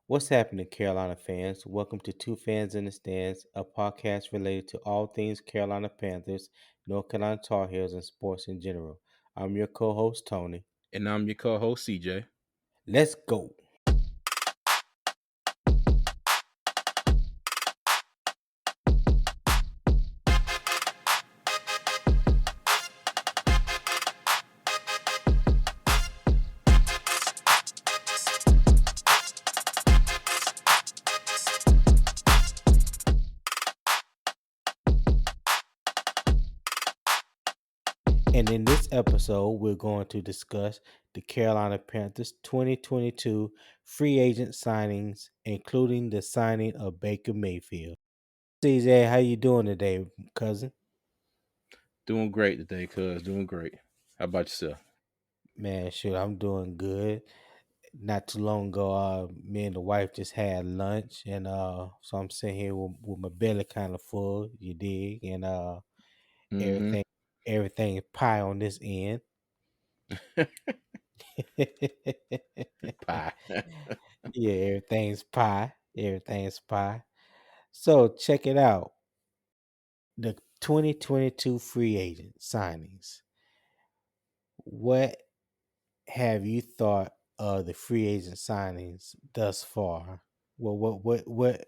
What's happening, Carolina fans? Welcome to Two Fans in the Stands, a podcast related to all things Carolina Panthers, North Carolina Tar Heels, and sports in general. I'm your co-host Tony. And I'm your co-host CJ. Let's go. And in this episode, we're going to discuss the Carolina Panthers 2022 free agent signings, including the signing of Baker Mayfield. CJ, how you doing today, cousin? Doing great today, cuz. Doing great. How about yourself? Man, shoot, I'm doing good. Not too long ago, me and the wife just had lunch, and so I'm sitting here with my belly kind of full. You dig? And Mm-hmm. everything, everything is pie on this end. Pie. Yeah, everything's pie. Everything's pie. So check it out. The 2022 free agent signings. What have you thought of the free agent signings thus far? Well, what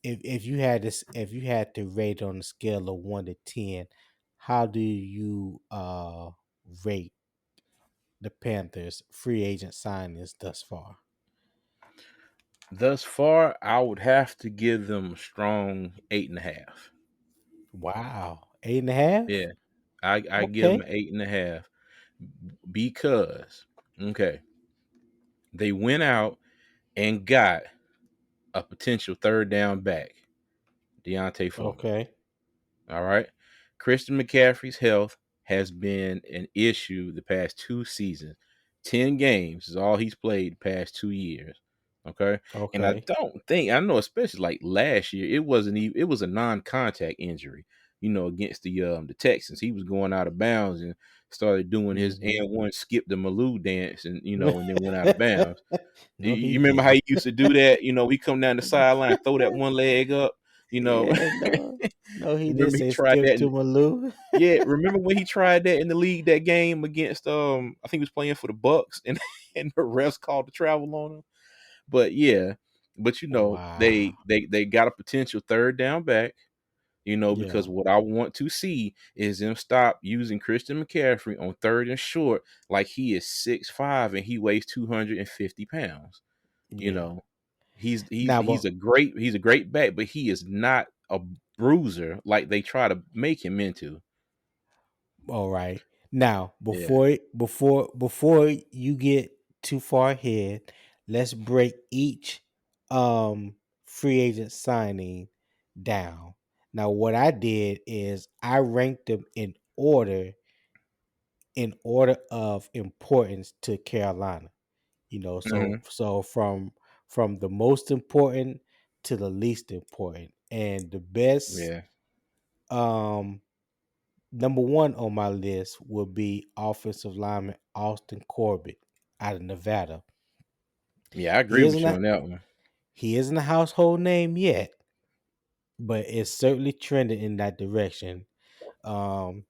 if you had this if you had to rate on a scale of 1 to 10, how do you rate the Panthers free agent signings thus far? Thus far, I would have to give them a strong 8.5. Wow, 8.5. Yeah. I give them Okay, an 8.5 because okay, they went out and got a potential third down back, Deontay Foreman. okay, All right. Christian McCaffrey's health has been an issue the past 2 seasons. 10 games is all he's played the past 2 years. Okay. And I okay. don't think, I know, especially like last year, it wasn't even, it was a non-contact injury, against the Texans. He was going out of bounds and started doing his Hmm. and one skip the Malou dance and then went out of bounds. You No, he you remember how didn't. he used to do that? We come down the sideline, throw that one leg up, you know. Yeah, no, no, he didn't Remember he say tried skip that to Malou. yeah, remember when he tried that in the league that game against I think he was playing for the Bucks and and the refs called the travel on him. But yeah, but Wow. they got a potential third down back, Yeah, because what I want to see is them stop using Christian McCaffrey on third and short like he is 6'5" and he weighs 250 pounds. You yeah. know, he's Now, he's but a great he's a great back, but he is not a bruiser like they try to make him into. all right. Now, Yeah. before you get too far ahead, let's break each free agent signing down. Now, what I did is I ranked them in order of importance to Carolina. So Mhm. from the most important to the least important. And the best Yeah. um number one on my list would be offensive lineman Austin Corbett out of Nevada. Yeah, I agree He with isn't you a on that one. he isn't a household name yet, but it's certainly trending in that direction. Um,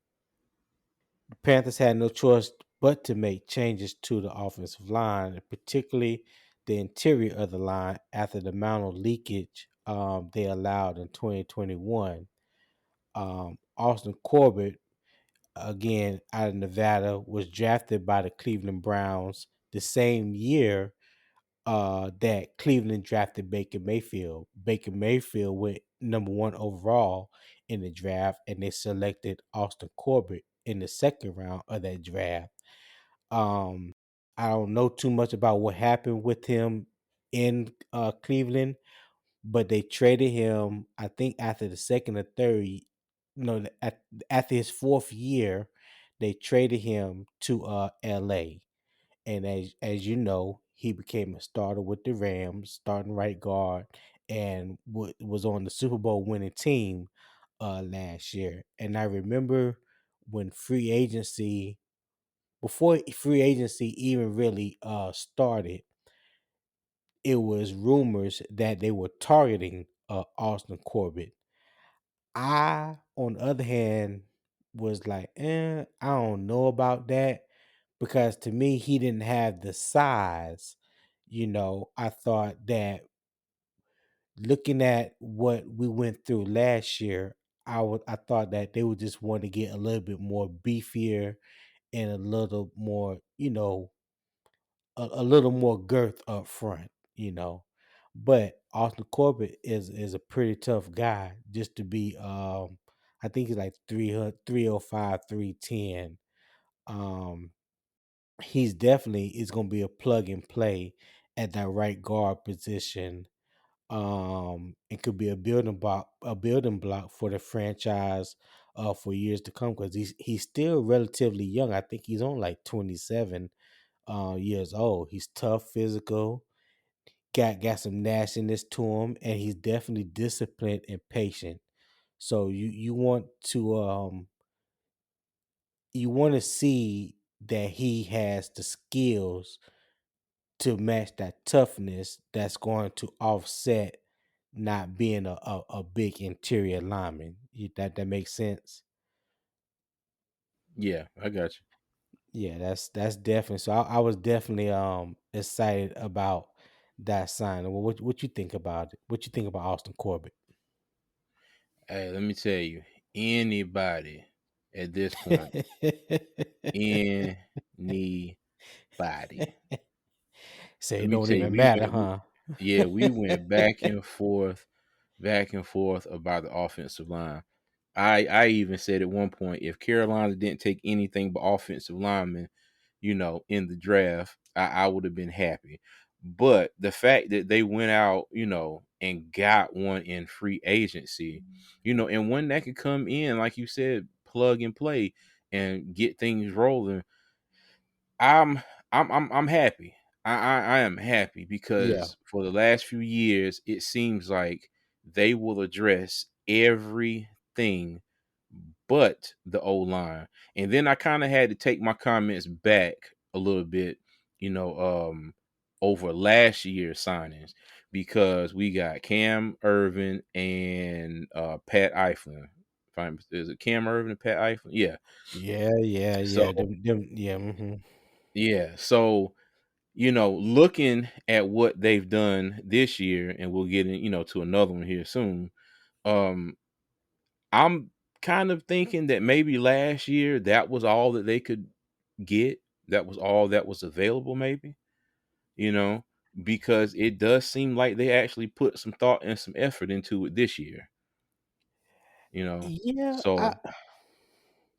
the Panthers had no choice but to make changes to the offensive line, particularly the interior of the line after the amount of leakage they allowed in 2021. Austin Corbett, again out of Nevada, was drafted by the Cleveland Browns the same year that Cleveland drafted Baker Mayfield. Baker Mayfield went number one overall in the draft, and they selected Austin Corbett in the second round of that draft. Um, I don't know too much about what happened with him in Cleveland, but they traded him. I think after the second or third, no, after his fourth year, they traded him to L.A. And as you know, he became a starter with the Rams, starting right guard, and was on the Super Bowl winning team last year. And I remember when before free agency even really started, it was rumors that they were targeting Austin Corbett. I, on the other hand, was like, I don't know about that because to me, he didn't have the size. I thought that looking at what we went through last year, I thought that they would just want to get a little bit more beefier and a little more, a little more girth up front. But Austin Corbett is a pretty tough guy just to be I think he's like 300, 305, 310. Um he's definitely is gonna be a plug and play at that right guard position. It could be a building block for the franchise for years to come because he's still relatively young. I think he's only like 27 years old. He's tough, physical, got some nastiness to him, and he's definitely disciplined and patient. So you want to see that he has the skills to match that toughness that's going to offset not being a big interior lineman. That makes sense. Yeah, I got you. Yeah, that's definitely. So I was definitely excited about that sign. Well, what you think about it? What you think about Austin Corbett? Hey, let me tell you, anybody at this point, anybody. So Let it me don't tell you, even matter, huh? yeah, we went back and forth about the offensive line. I even said at one point, if Carolina didn't take anything but offensive linemen, in the draft, I would have been happy. But the fact that they went out, and got one in free agency, and one that could come in, like you said, plug and play and get things rolling, I'm I'm happy. I am happy Yeah. because for the last few years, it seems like they will address everything but the O line. And then I kind of had to take my comments back a little bit, you know, um, over last year's signings because we got Cam Irvin and Pat Eiflin. Is it Cam Irvin and Pat Eiflin? Yeah. Yeah, yeah, So yeah. Them, yeah. yeah. So looking at what they've done this year, and we'll get in, to another one here soon. Um, I'm kind of thinking that maybe last year that was all that they could get. That was all that was available, maybe, you know, because it does seem like they actually put some thought and some effort into it this year, you know. Yeah, So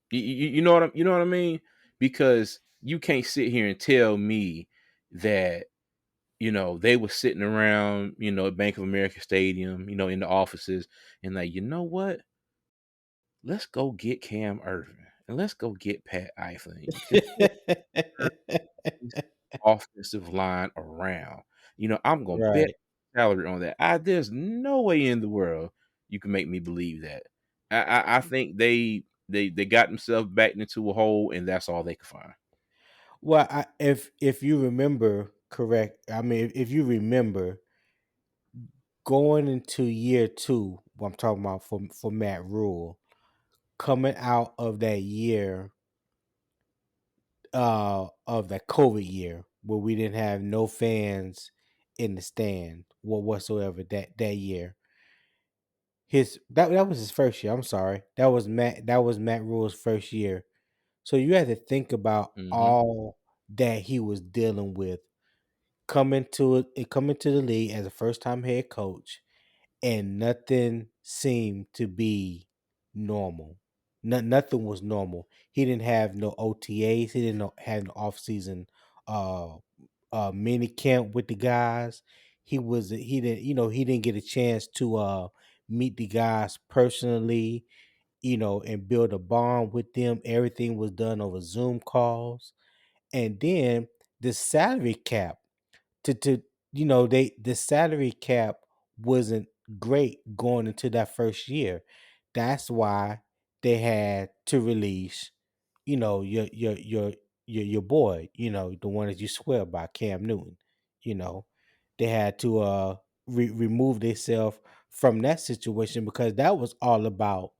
you know what I mean? Because you can't sit here and tell me that they were sitting around, at Bank of America Stadium, in the offices, and like, you know what? Let's go get Cam Irvin and let's go get Pat Eiflin because this offensive line around. I'm gonna bet right. salary on that. There's no way in the world you can make me believe that. I think they got themselves backed into a hole, and that's all they could find. Well, if you remember correct, I mean, if you remember going into year two, what I'm talking about for Matt Rule, coming out of that year, of that COVID year where we didn't have no fans in the stand, whatsoever that year. That was his first year. I'm sorry, that was Matt Rule's first year. So you had to think about Hmm. all that he was dealing with coming to the league as a first time head coach, and nothing seemed to be normal. Nothing was normal. He didn't have no OTAs. He didn't have no off season uh mini camp with the guys. He didn't get a chance to meet the guys personally, and build a bond with them. Everything was done over Zoom calls. And then the salary cap to the salary cap wasn't great going into that first year. That's why they had to release, your boy, the one that you swear by, Cam Newton. You know, they had to remove themselves from that situation because that was all about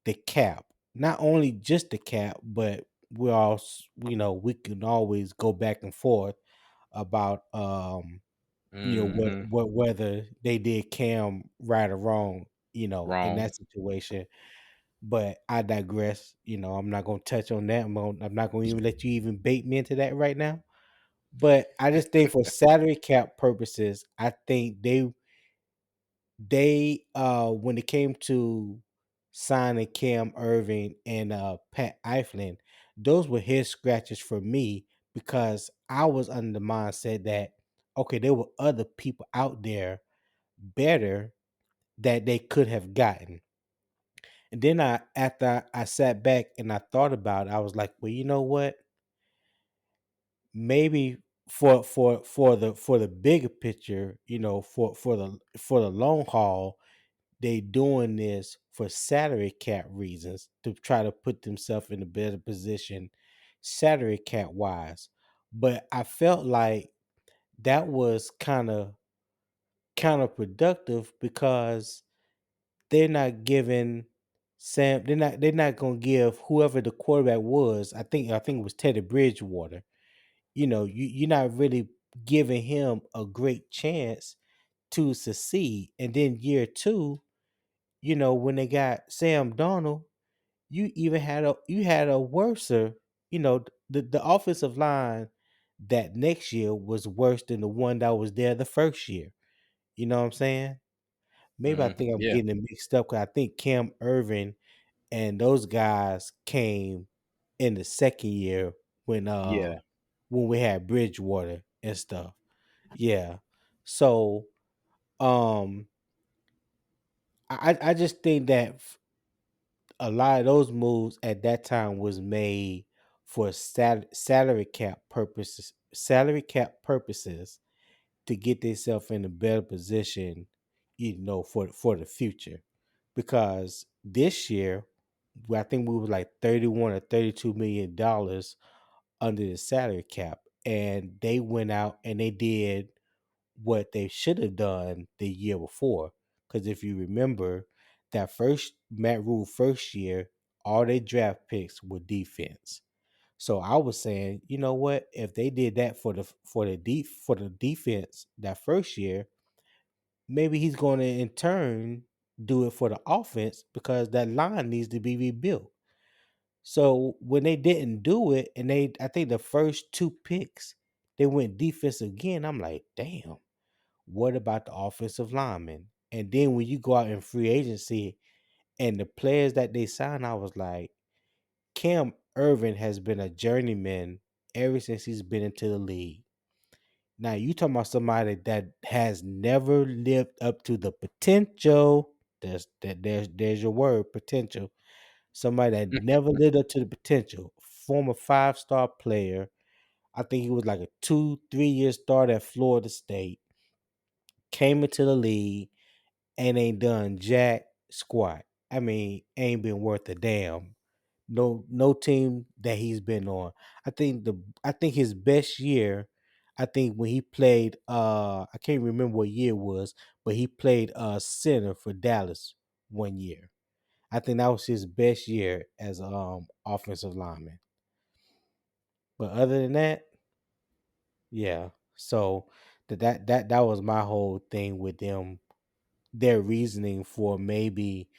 the cap. Not only just the cap, but we all we can always go back and forth about Mm-hmm. whether they did Cam right or wrong, in Wrong. that situation. But I digress. I'm not gonna touch on that. I'm not gonna even let you even bait me into that right now. But I just think for salary cap purposes, I think they when it came to signing Cam Irving and Pat Eiflin, those were head scratches for me because I was under the mindset that okay, there were other people out there better that they could have gotten. And then after I sat back and I thought about it, I was like, well, you know what? Maybe for the bigger picture, for the long haul, they doing this for salary cap reasons to try to put themselves in a better position salary cap wise. But I felt like that was kind of counterproductive because they're not giving Sam. They're not gonna give whoever the quarterback was. I think it was Teddy Bridgewater. You're not really giving him a great chance to succeed. And then year two, when they got Sam Donald, you had a worser. The offensive line that next year was worse than the one that was there the first year. You know what I'm saying? Maybe I Mm-hmm. think I'm Yeah. getting it mixed up because I think Cam Irvin and those guys came in the second year when uh Yeah. when we had Bridgewater and stuff. Yeah. So um I just think that a lot of those moves at that time was made for salary cap purposes to get themselves in a better position, for the future. Because this year, I think we were like 31 or $32 million under the salary cap, and they went out and they did what they should have done the year before. Because if you remember, that first Matt Rule first year, all their draft picks were defense. So I was saying, you know what? If they did that for the defense that first year, maybe he's going to in turn do it for the offense because that line needs to be rebuilt. So when they didn't do it, and I think the first two picks they went defense again. I'm like, damn. What about the offensive lineman? And then when you go out in free agency and the players that they sign, I was like, Cam Irvin has been a journeyman ever since he's been into the league. Now you talking about somebody that has never lived up to the potential. There's your word, potential. Somebody that never lived up to the potential. Former 5-star player. I think he was like a 2-3 year start at Florida State. Came into the league and ain't done jack squat. I mean, ain't been worth a damn. No team that he's been on. I think his best year, I think when he played I can't remember what year it was, but he played center for Dallas one year. I think that was his best year as offensive lineman. But other than that, yeah. So that was my whole thing with them, their reasoning for maybe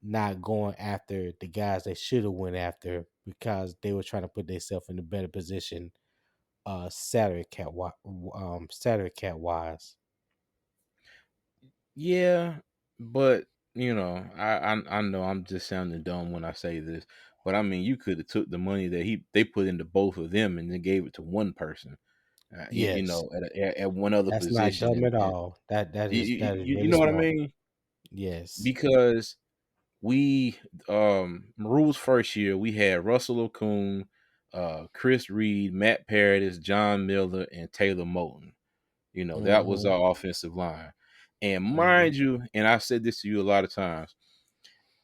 not going after the guys they should have went after because they were trying to put themselves in a better position, salary cap wise. Yeah, but I know I'm just sounding dumb when I say this, but I mean, you could have took the money that they put into both of them and then gave it to one person, Yes, at one other that's not position, dumb and at all. That is you really know what I smart. mean? Yes. Because we Rule's first year we had Russell Okung, Chris Reed, Matt Paradis, John Miller, and Taylor Moton. That was Hmm. our offensive line. And Hmm. mind you, and I've said this to you a lot of times,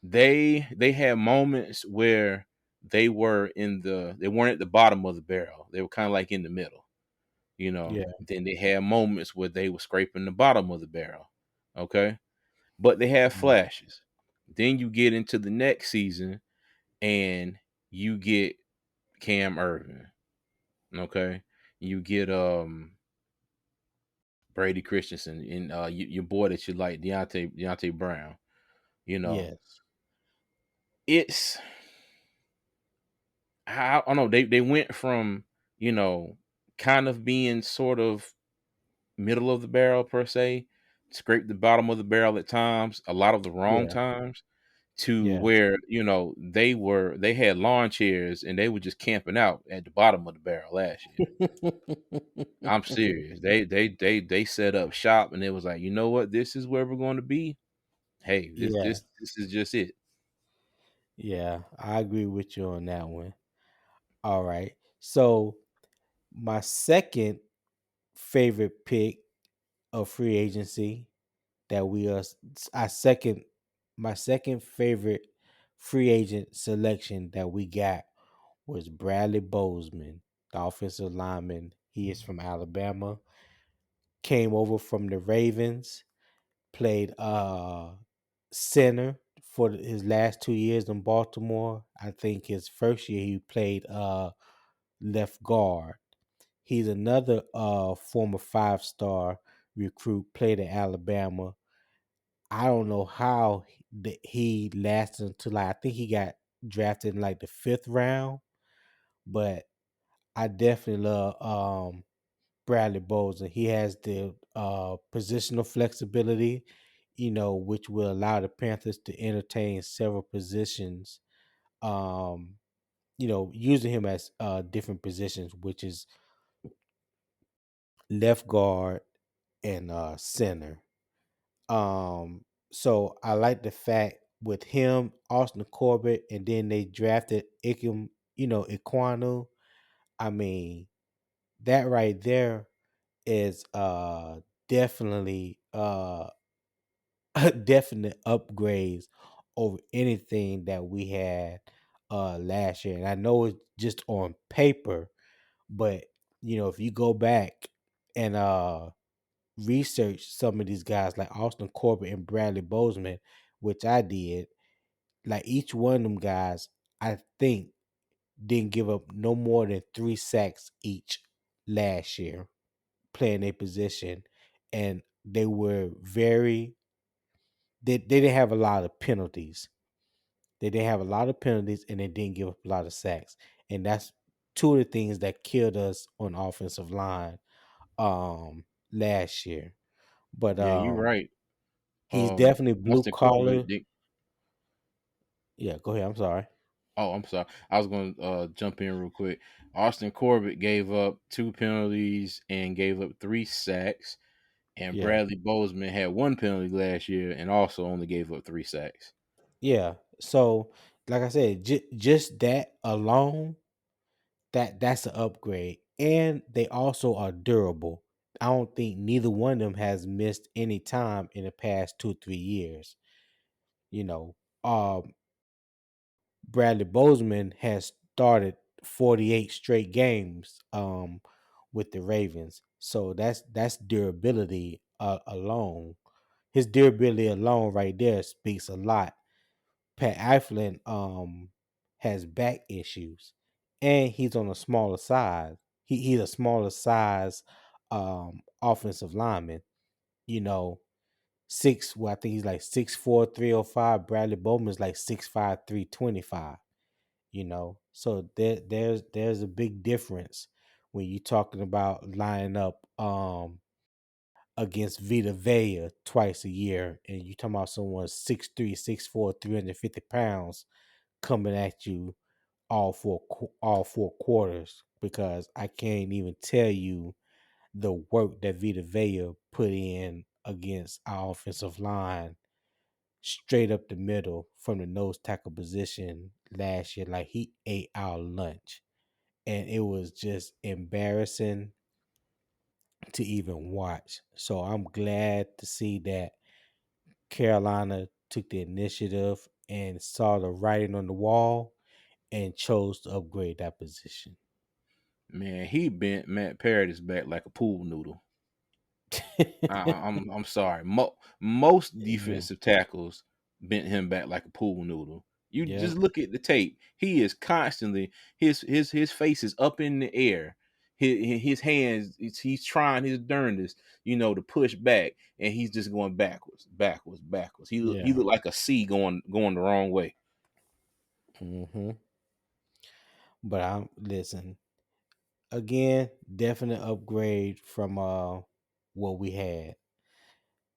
they had moments where they weren't at the bottom of the barrel. They were kind of like in the middle. Yeah. Then they had moments where they were scraping the bottom of the barrel. Okay. But they had Yeah. flashes. Then you get into the next season and you get Cam Irvin. Okay. You get Brady Christensen and your boy that you like, Deontay Brown. You know, Yes. it's I don't know. They went from, kind of being sort of middle of the barrel per se, scrape the bottom of the barrel at times, a lot of the wrong Yeah. times, to Yes. where, they had lawn chairs and they were just camping out at the bottom of the barrel last year. I'm serious. They set up shop and it was like, you know what, this is where we're going to be. Hey, this Yeah. this this is just it. Yeah. I agree with you on that one. All right. So my second favorite pick of free agency that we are I second my second favorite free agent selection that we got was Bradley Bozeman, the offensive lineman. He is from Alabama. Came over from the Ravens, played center for his last 2 years in Baltimore. I think his first year he played left guard. He's another former 5-star recruit, played at Alabama. I don't know how he lasted until I think he got drafted in like the 5th round, but I definitely love Bradley Bozer. He has the positional flexibility, which will allow the Panthers to entertain several positions. Um, using him as different positions, which is left guard and center. So I like the fact with him, Austin Corbett, and then they drafted Iquanu. I mean, that right there is definitely definite upgrades over anything that we had last year. And I know it's just on paper, but if you go back and research some of these guys like Austin Corbett and Bradley Bozeman, which I did, like each one of them guys, I think didn't give up no more than 3 sacks each last year playing a position. And they were they didn't have a lot of penalties. They didn't have a lot of penalties and they didn't give up a lot of sacks. And that's two of the things that killed us on offensive line um last year. But Yeah, you're right. he's definitely blue Austin Corbett. collar. Yeah, go ahead. I'm sorry. Oh, I'm sorry. I was going to jump in real quick. Austin Corbett gave up 2 penalties and gave up 3 sacks, and Yeah. Bradley Bozeman had 1 penalty last year and also only gave up 3 sacks. Yeah. So, like I said, just that alone, that's an upgrade. And they also are durable. I don't think neither one of them has missed any time in the past 2-3 years. You know, um, Bradley Bozeman has started 48 straight games with the Ravens. So that's durability alone. His durability alone right there speaks a lot. Pat Eiflin has back issues and he's on a smaller size. He's a smaller size offensive lineman, you know, I think he's like 6'4", 305. Bradley Bowman's like 6'5", 325. So there's a big difference when you're talking about lining up against Vita Vea twice a year and you talking about someone 6'3", 6'4", 350 pounds coming at you all four quarters, because I can't even tell you the work that Vita Vea put in against our offensive line straight up the middle from the nose tackle position last year. Like he ate our lunch. And it was just embarrassing to even watch. So I'm glad to see that Carolina took the initiative and saw the writing on the wall and chose to upgrade that position. Man, he bent Matt Paradis back like a pool noodle. I'm sorry. Most Yeah. defensive tackles bent him back like a pool noodle. You Yep. just look at the tape. He is constantly his face is up in the air. His hands he's trying his darndest, to push back, and he's just going backwards, backwards, backwards. He Yeah. looked like a C going the wrong way. Hmm. But I'm listen again. Definite upgrade from what we had.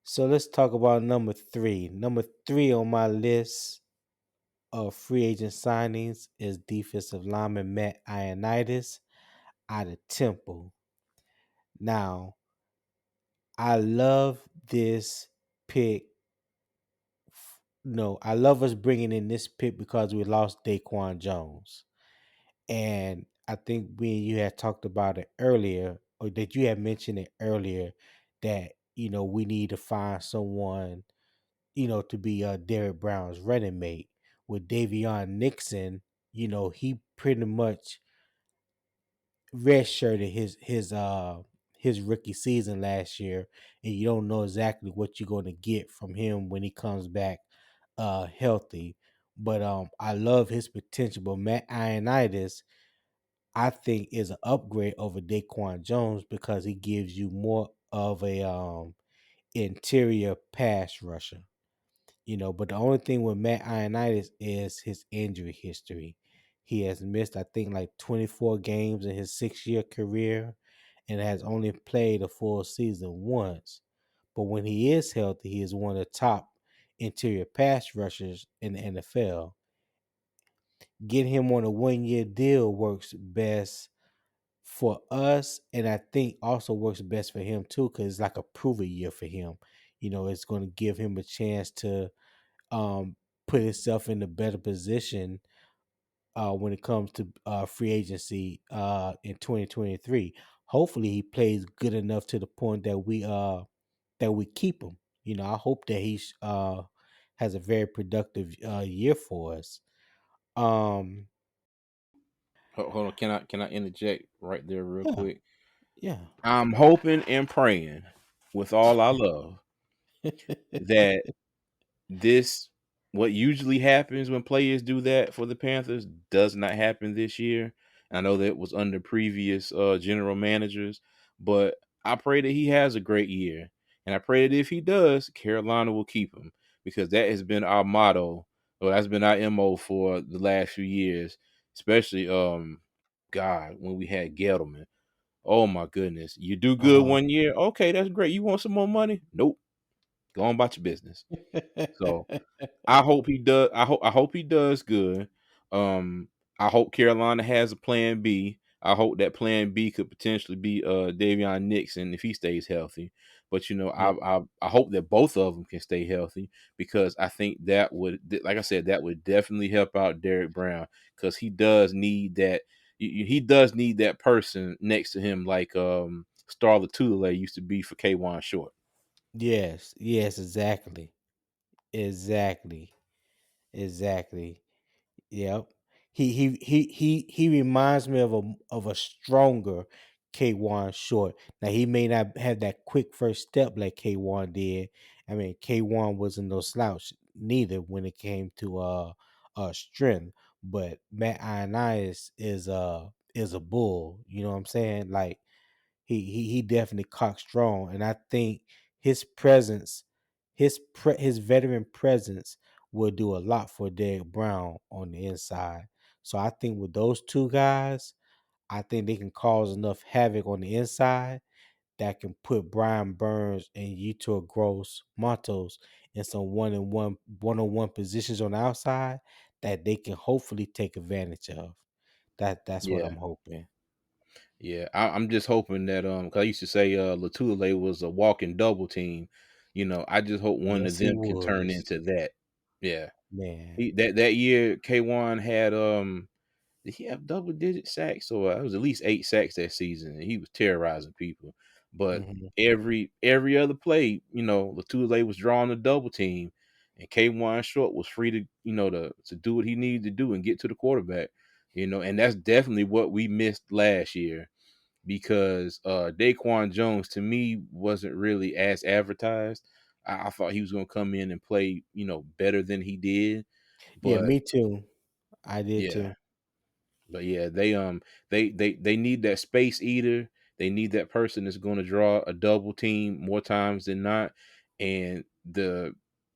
So let's talk about number three. Number three on my list of free agent signings is defensive lineman Matt Ioannidis out of Temple. Now, I love this pick. No, I love us bringing in this pick because we lost Daquan Jones. And I think me and you had talked about it earlier, or that you had mentioned it earlier, that, we need to find someone, to be Derek Brown's running mate. With Davion Nixon, he pretty much redshirted his rookie season last year, and you don't know exactly what you're going to get from him when he comes back healthy. But I love his potential. But Matt Ioannidis, I think, is an upgrade over Daquan Jones because he gives you more of a interior pass rusher. But the only thing with Matt Ioannidis is his injury history. He has missed, I think, like 24 games in his 6-year career and has only played a full season once. But when he is healthy, he is one of the top interior pass rushers in the NFL. Get him on a 1-year deal works best for us, and I think also works best for him too, because it's like a prove a year for him. It's going to give him a chance to um, put himself in a better position when it comes to free agency in 2023. Hopefully, he plays good enough to the point that we keep him. I hope that he has a very productive year for us. Um, Hold on, can I interject right there real yeah, quick? yeah, I'm hoping and praying with all I love that this what usually happens when players do that for the Panthers does not happen this year. I know that was under previous general managers, but I pray that he has a great year. And I pray that if he does, Carolina will keep him because that has been our motto, or that's been our MO for the last few years, especially God, when we had Gettleman. Oh my goodness. You do good uh, 1 year. Okay, that's great. You want some more money? Nope. Go on about your business. So I hope he does. I hope he does good. Um, I hope Carolina has a plan B. I hope that plan B could potentially be Davion Nixon if he stays healthy. But yeah, I hope that both of them can stay healthy because I think that would, like I said, that would definitely help out Derek Brown because he does need that. He does need that person next to him, like Star Latulippe used to be for K1 Short. yes, yes, exactly, exactly, exactly. Yep. He reminds me of a stronger K1 Short. Now he may not have that quick first step like K1 did. I mean, K1 wasn't no slouch neither when it came to strength. But Matt Ioannidis is a bull. You know what I'm saying? Like he definitely cock strong, and I think his presence, his veteran presence, will do a lot for Derek Brown on the inside. So I think with those two guys, I think they can cause enough havoc on the inside that can put Brian Burns and Yuto Gross Matos in some one-on-one positions on the outside that they can hopefully take advantage of. That's what Yeah. I'm hoping. Yeah, I'm just hoping that 'cause I used to say Latule was a walking double team. I just hope one of Yes, he them can turn was, into that. Yeah, man. that year K1 had did he have double digit sacks or it was at least 8 sacks that season and he was terrorizing people. But Hmm. every other play, Latule was drawing a double team, and K1 Short was free to to do what he needed to do and get to the quarterback. And that's definitely what we missed last year because Daquan Jones to me wasn't really as advertised. I thought he was going to come in and play, better than he did, Yeah, but me too. I did yeah, too. but yeah, they need that space eater. They need that person that's going to draw a double team more times than not, and the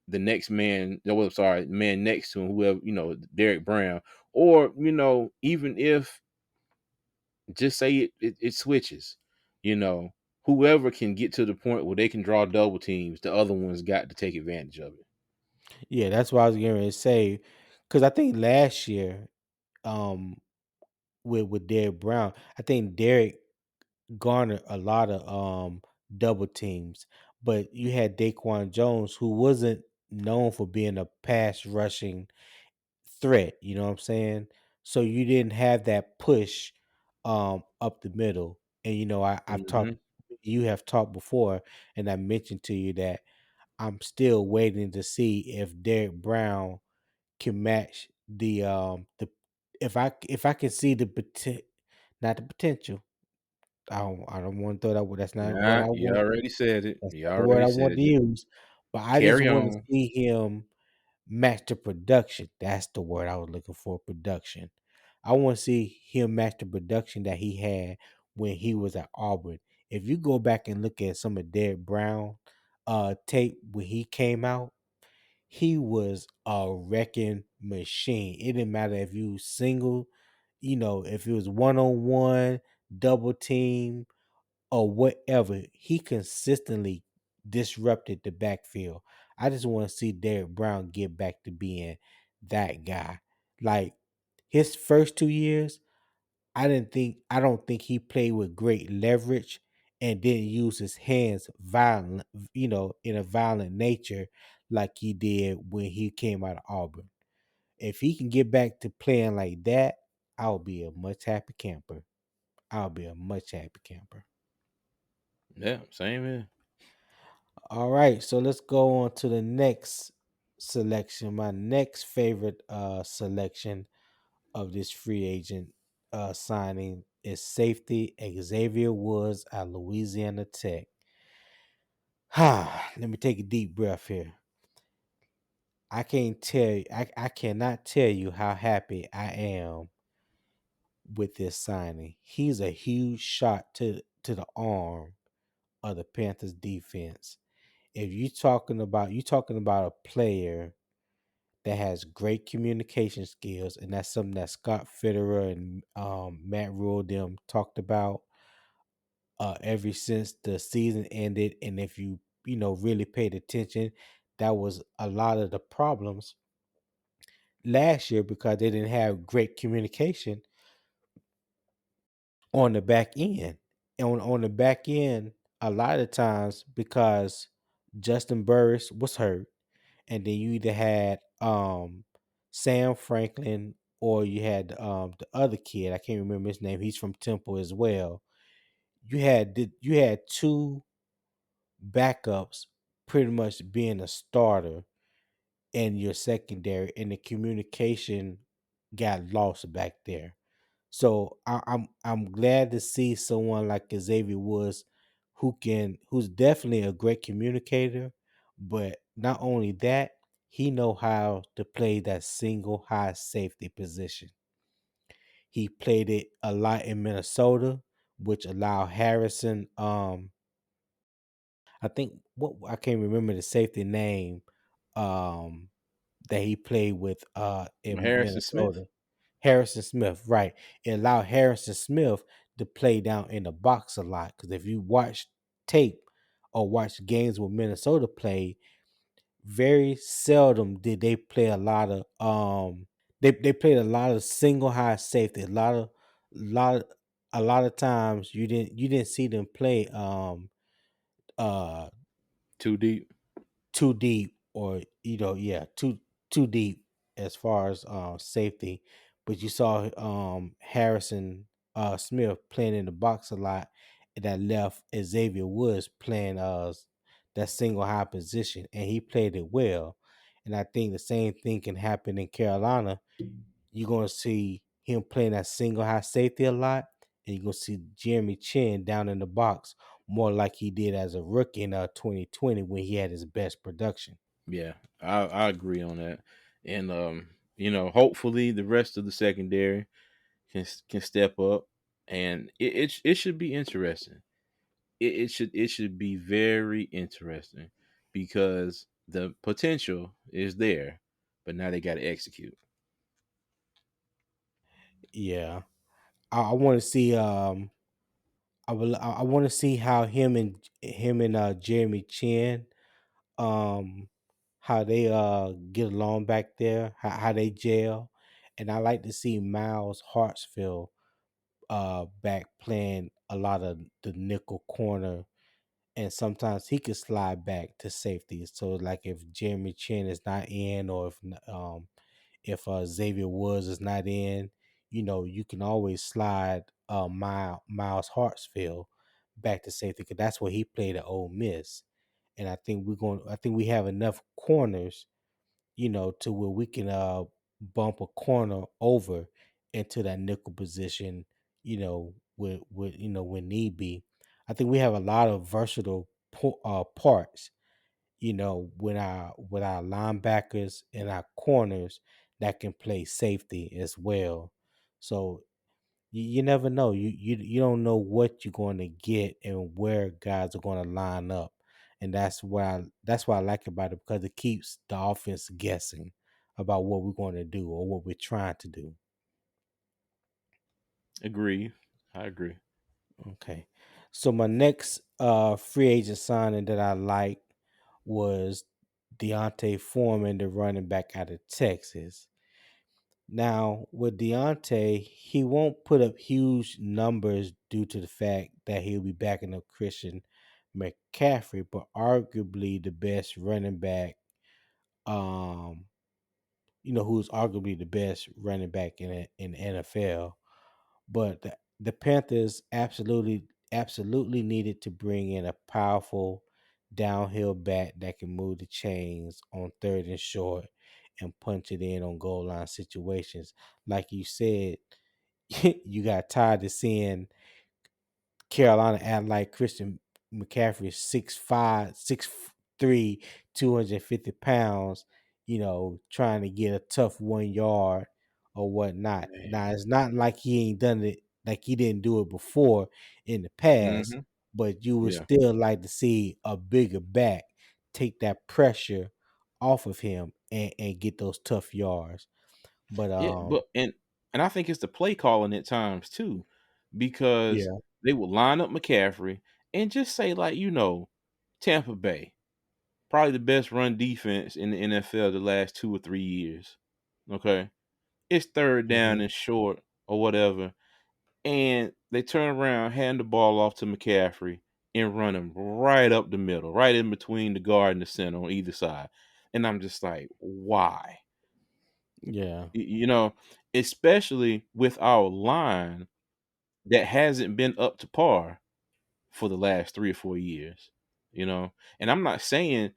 next man, well, sorry, man next to him, whoever Derek Brown, or even if just say it switches, you know, whoever can get to the point where they can draw double teams, the other one's got to take advantage of it. Yeah, that's what I was going to say. Because I think last year, um, with Derek Brown, I think Derek garnered a lot of double teams, but you had Daquan Jones, who wasn't known for being a pass rushing threat. You know what I'm saying? So you didn't have that push up the middle. And I've talked, Hmm. you have talked before, and I mentioned to you that I'm still waiting to see if Derek Brown can match the if I can see the not the potential. I don't want to throw that word. That's not what Nah, I you want. already said it. That's You not the word already I want said to it. use. But I just Carry want to on. see him match the production. That's the word I was looking for. Production. I want to see him match the production that he had when he was at Auburn. If you go back and look at some of Derek Brown tape when he came out, he was a wrecking machine. It didn't matter if you was single, if it was 1-on-1, double team, or whatever. He consistently disrupted the backfield. I just want to see Derek Brown get back to being that guy. Like his first 2 years, I don't think he played with great leverage and didn't use his hands violent, in a violent nature like he did when he came out of Auburn. If he can get back to playing like that, I'll be a much happy camper. I'll be a much happy camper. Yeah, same here. All right, so let's go on to the next selection. My next favorite selection of this free agent signing is safety Xavier Woods at Louisiana Tech. Let me take a deep breath here. I can't tell you, I cannot tell you how happy I am with this signing. He's a huge shot to the arm of the Panthers defense. If you talking about a player that has great communication skills, and that's something that Scott Fitterer and Matt Rule them talked about ever since the season ended. And if you really paid attention, that was a lot of the problems last year because they didn't have great communication on the back end. And on the back end, a lot of times because Justin Burris was hurt, and then you either had Sam Franklin or you had the other kid. I can't remember his name. He's from Temple as well. You had two backups pretty much being a starter in your secondary, and the communication got lost back there. So I'm glad to see someone like Xavier Woods who's definitely a great communicator, but not only that, he know how to play that single high safety position. He played it a lot in Minnesota, which allowed Harrison. I think what I can't remember the safety name. Um, that he played with in Harrison Smith. Minnesota. Harrison Smith, right. It allowed Harrison Smith to play down in the box a lot. Because if you watch tape or watch games with Minnesota play, very seldom did they play a lot of they played a lot of single high safety. Lot a lot of times you didn't see them play uh Too deep. too deep, or yeah, too deep as far as safety. But you saw Harrison Smith playing in the box a lot, and that left Xavier Woods playing that single high position, and he played it well. And I think the same thing can happen in Carolina. You're gonna see him playing that single high safety a lot, and you're gonna see Jeremy Chin down in the box more like he did as a rookie in 2020 when he had his best production. Yeah, I agree on that. And hopefully the rest of the secondary can step up, and it should be interesting. It should be very interesting because the potential is there, but now they got to execute. Yeah, I want to see. I want to see how him and Jeremy Chin, um, how they get along back there, how they gel, and I like to see Miles Hartsfield back playing a lot of the nickel corner, and sometimes he could slide back to safety. So like if Jeremy Chin is not in, or if Xavier Woods is not in, you can always slide Miles Hartsfield back to safety because that's where he played at Ole Miss, and I think we have enough corners, to where we can bump a corner over into that nickel position, when need be. I think we have a lot of versatile parts, with our linebackers and our corners that can play safety as well. So you never know. You don't know what you're going to get and where guys are going to line up, and that's why I like about it, because it keeps the offense guessing about what we're going to do or what we're trying to do. Agree. I agree. Okay, so my next free agent signing that I like was Deontay Foreman, the running back out of Texas. Now, with Deontay, he won't put up huge numbers due to the fact that he'll be backing up Christian McCaffrey, but arguably the best running back, um, who's arguably the best running back in the NFL. But the Panthers absolutely needed to bring in a powerful downhill back that can move the chains on third and short and punch it in on goal line situations. Like you said, you got tired of seeing Carolina act like Christian McCaffrey is 6'5", 6'3", 250 pounds, trying to get a tough 1 yard or whatnot. Man. Now it's not like he ain't done it, like he didn't do it before in the past, Hmm. but you would Yeah. still like to see a bigger back take that pressure off of him and get those tough yards. But Yeah, but I think it's the play calling at times too, because yeah. they will line up McCaffrey and just say like, Tampa Bay, probably the best run defense in the NFL the last 2 or 3 years. Okay. It's third down Mhm. and short or whatever. And they turn around, hand the ball off to McCaffrey, and run him right up the middle, right in between the guard and the center on either side. And I'm just like, why? Yeah. You know, especially with our line that hasn't been up to par for the last 3 or 4 years, And I'm not saying,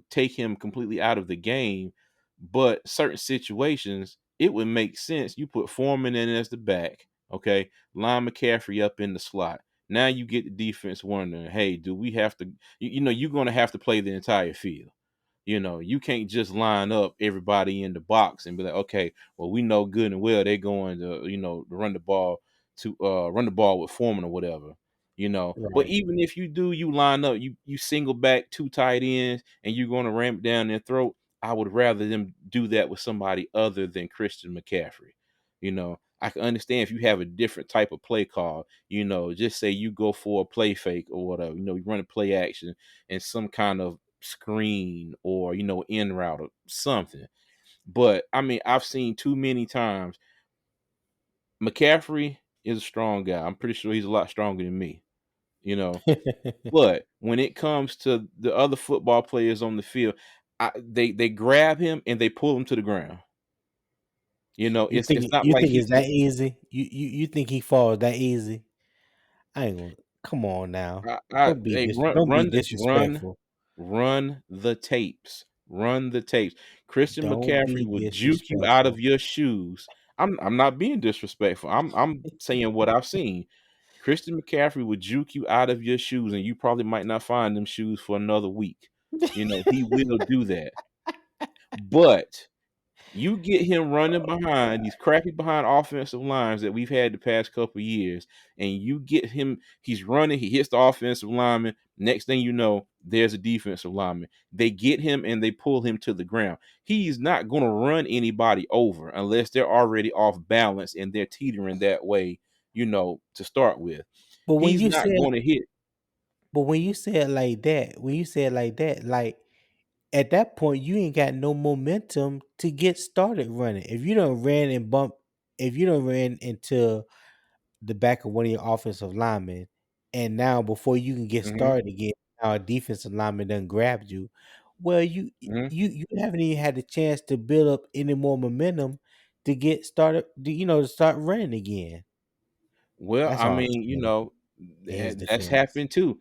take him completely out of the game, but certain situations, it would make sense. You put Foreman in as the back, okay? Line McCaffrey up in the slot. Now you get the defense wondering, hey, do we have to, you're going to have to play the entire field. You can't just line up everybody in the box and be like, okay, well, we know good and well they're going to, run the ball with Foreman or whatever. But Right. even if you do, you line up, you single back two tight ends, and you're going to ramp down their throat. I would rather them do that with somebody other than Christian McCaffrey. I can understand if you have a different type of play call. Just say you go for a play fake or whatever. You run a play action and some kind of screen or in route or something. But I mean, I've seen too many times. McCaffrey is a strong guy. I'm pretty sure he's a lot stronger than me. You know, but when it comes to the other football players on the field, they grab him and they pull him to the ground. It's not You like think he. it's that easy? You think he falls that easy? I ain't gonna Come on now. Hey, Don't be disrespectful. run the tapes. Run the tapes. Christian Don't McCaffrey be will juke you out of disrespectful. your shoes. I'm not being disrespectful. I'm saying what I've seen. Christian McCaffrey would juke you out of your shoes, and you probably might not find them shoes for another week. You know, he will do that. But you get him running behind these crappy behind offensive lines that we've had the past couple years, and you get him, he's running, he hits the offensive lineman. Next thing you know, there's a defensive lineman. They get him and they pull him to the ground. He's not going to run anybody over unless they're already off balance and they're teetering that way, to start with. But when He's you not said, going to hit. but when you say it like that, when you say it like that, like at that point, you ain't got no momentum to get started running. If you don't ran into the back of one of your offensive linemen, and now before you can get Mhm, started again, now a defensive lineman done grabbed you. Well, mhm. you haven't even had the chance to build up any more momentum to get started. To start running again. Well, That's I all I'm mean, saying in his that's defense. happened too.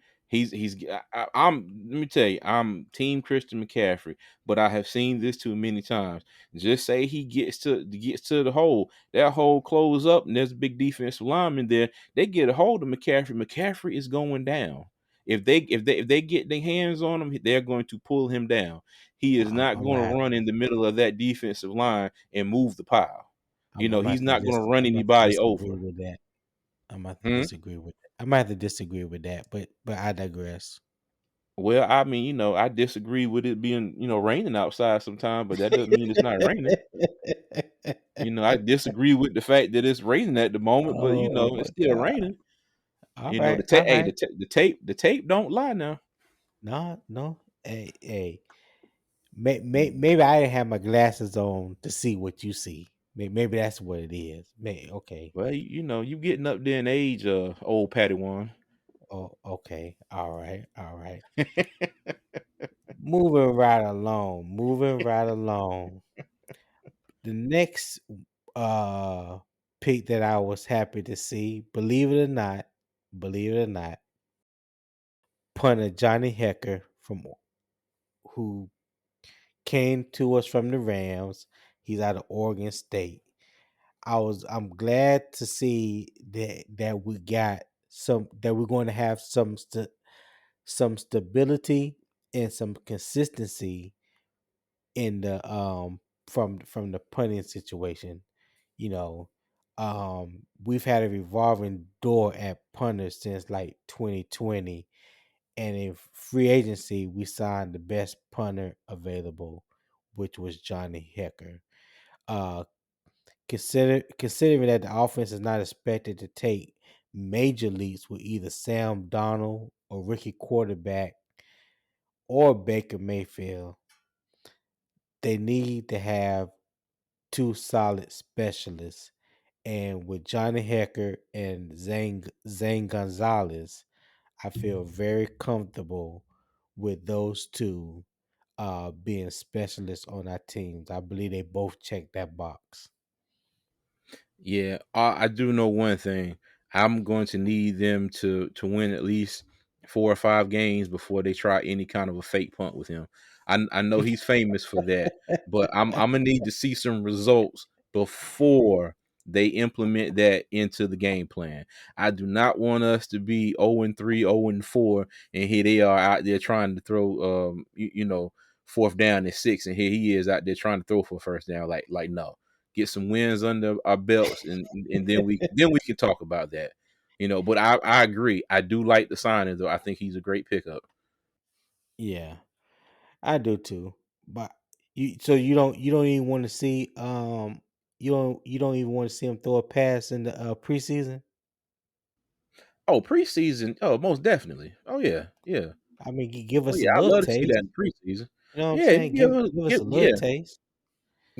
I'm let me tell you, I'm team Christian McCaffrey, but I have seen this too many times. Just say he gets to the hole, that hole close up, and there's a big defensive lineman there. They get a hold of McCaffrey. McCaffrey is going down. If they get their hands on him, they're going to pull him down. He is not I'm gonna going to have run in the middle of that defensive line and move the pile. I'm gonna He's have to not going to run I'm gonna have to anybody disagree over. with that. I'm gonna have to Hmm? disagree with that. I'm gonna have to disagree with that, but I digress. Well, I mean, I disagree with it being, raining outside sometime, but that doesn't mean it's not raining. I disagree with the fact that it's raining at the moment, but Oh my it's still god! raining. All right, The all tape, hey, right. the tape don't lie now. No, no. Hey. Maybe I didn't have my glasses on to see what you see. Maybe that's what it is. Okay. Well, you getting up there in age, old Patty one. Oh, okay. All right. All right. Moving right along. Moving right along. The next uh pick that I was happy to see, believe it or not, punter Johnny Hecker from who came to us from the Rams. He's out of Oregon State. I'm glad to see that we got some that we're going to have some stability and some consistency in the from the punting situation. You know, we've had a revolving door at punter since like 2020, and in free agency we signed the best punter available, which was Johnny Hecker. Uh, considering that the offense is not expected to take major leaps with either Sam Donald or rookie quarterback or Baker Mayfield, they need to have two solid specialists. And with Johnny Hecker and Zane Gonzalez, I feel very comfortable with those two being specialists on our teams. I believe they both check that box. Yeah, I do know one thing. I'm going to need them to win at least 4 or 5 games before they try any kind of a fake punt with him. I know he's famous for that, but I'm gonna need to see some results before they implement that into the game plan. I do not want us to be 0-3, 0-4, and here they are out there trying to throw fourth down and six, and here he is out there trying to throw for a first down. Like no, get some wins under our belts, and then we can talk about that. But I agree. I do like the signing though. I think he's a great pickup. Yeah, I do too. But you don't even want to see you don't even want to see him throw a pass in the preseason. Oh, preseason. Oh, most definitely. Oh yeah, yeah. I mean, give Oh us a yeah. I'd little love to see that taste. in preseason. You know what I'm Yeah, saying? Give us a little yeah. taste.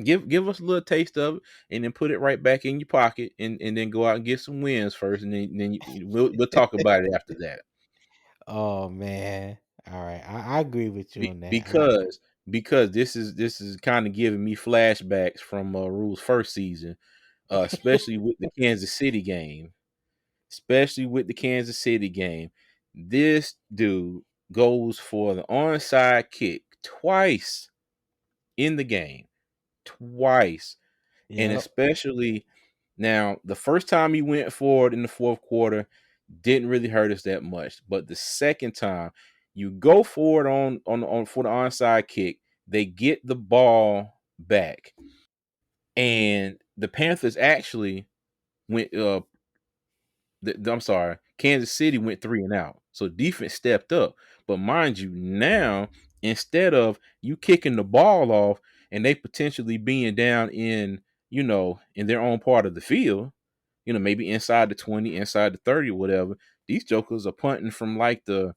Give us a little taste of it, and then put it right back in your pocket, and then go out and get some wins first, and then we'll talk about it after that. Oh man. All right. I agree with you Be- on that. because because this is kind of giving me flashbacks from Rule's first season, especially with the Kansas City game. Especially with the Kansas City game. This dude goes for the onside kick twice in the game. Twice. And Yep. especially now, the first time he went forward in the fourth quarter didn't really hurt us that much. But the second time, you go forward on for the onside kick, they get the ball back, and the Panthers actually went. I'm sorry, Kansas City went 3-and-out. So defense stepped up. But mind you, now instead of you kicking the ball off and they potentially being down in their own part of the field, maybe inside the 20, inside the 30, or whatever, these jokers are punting from like the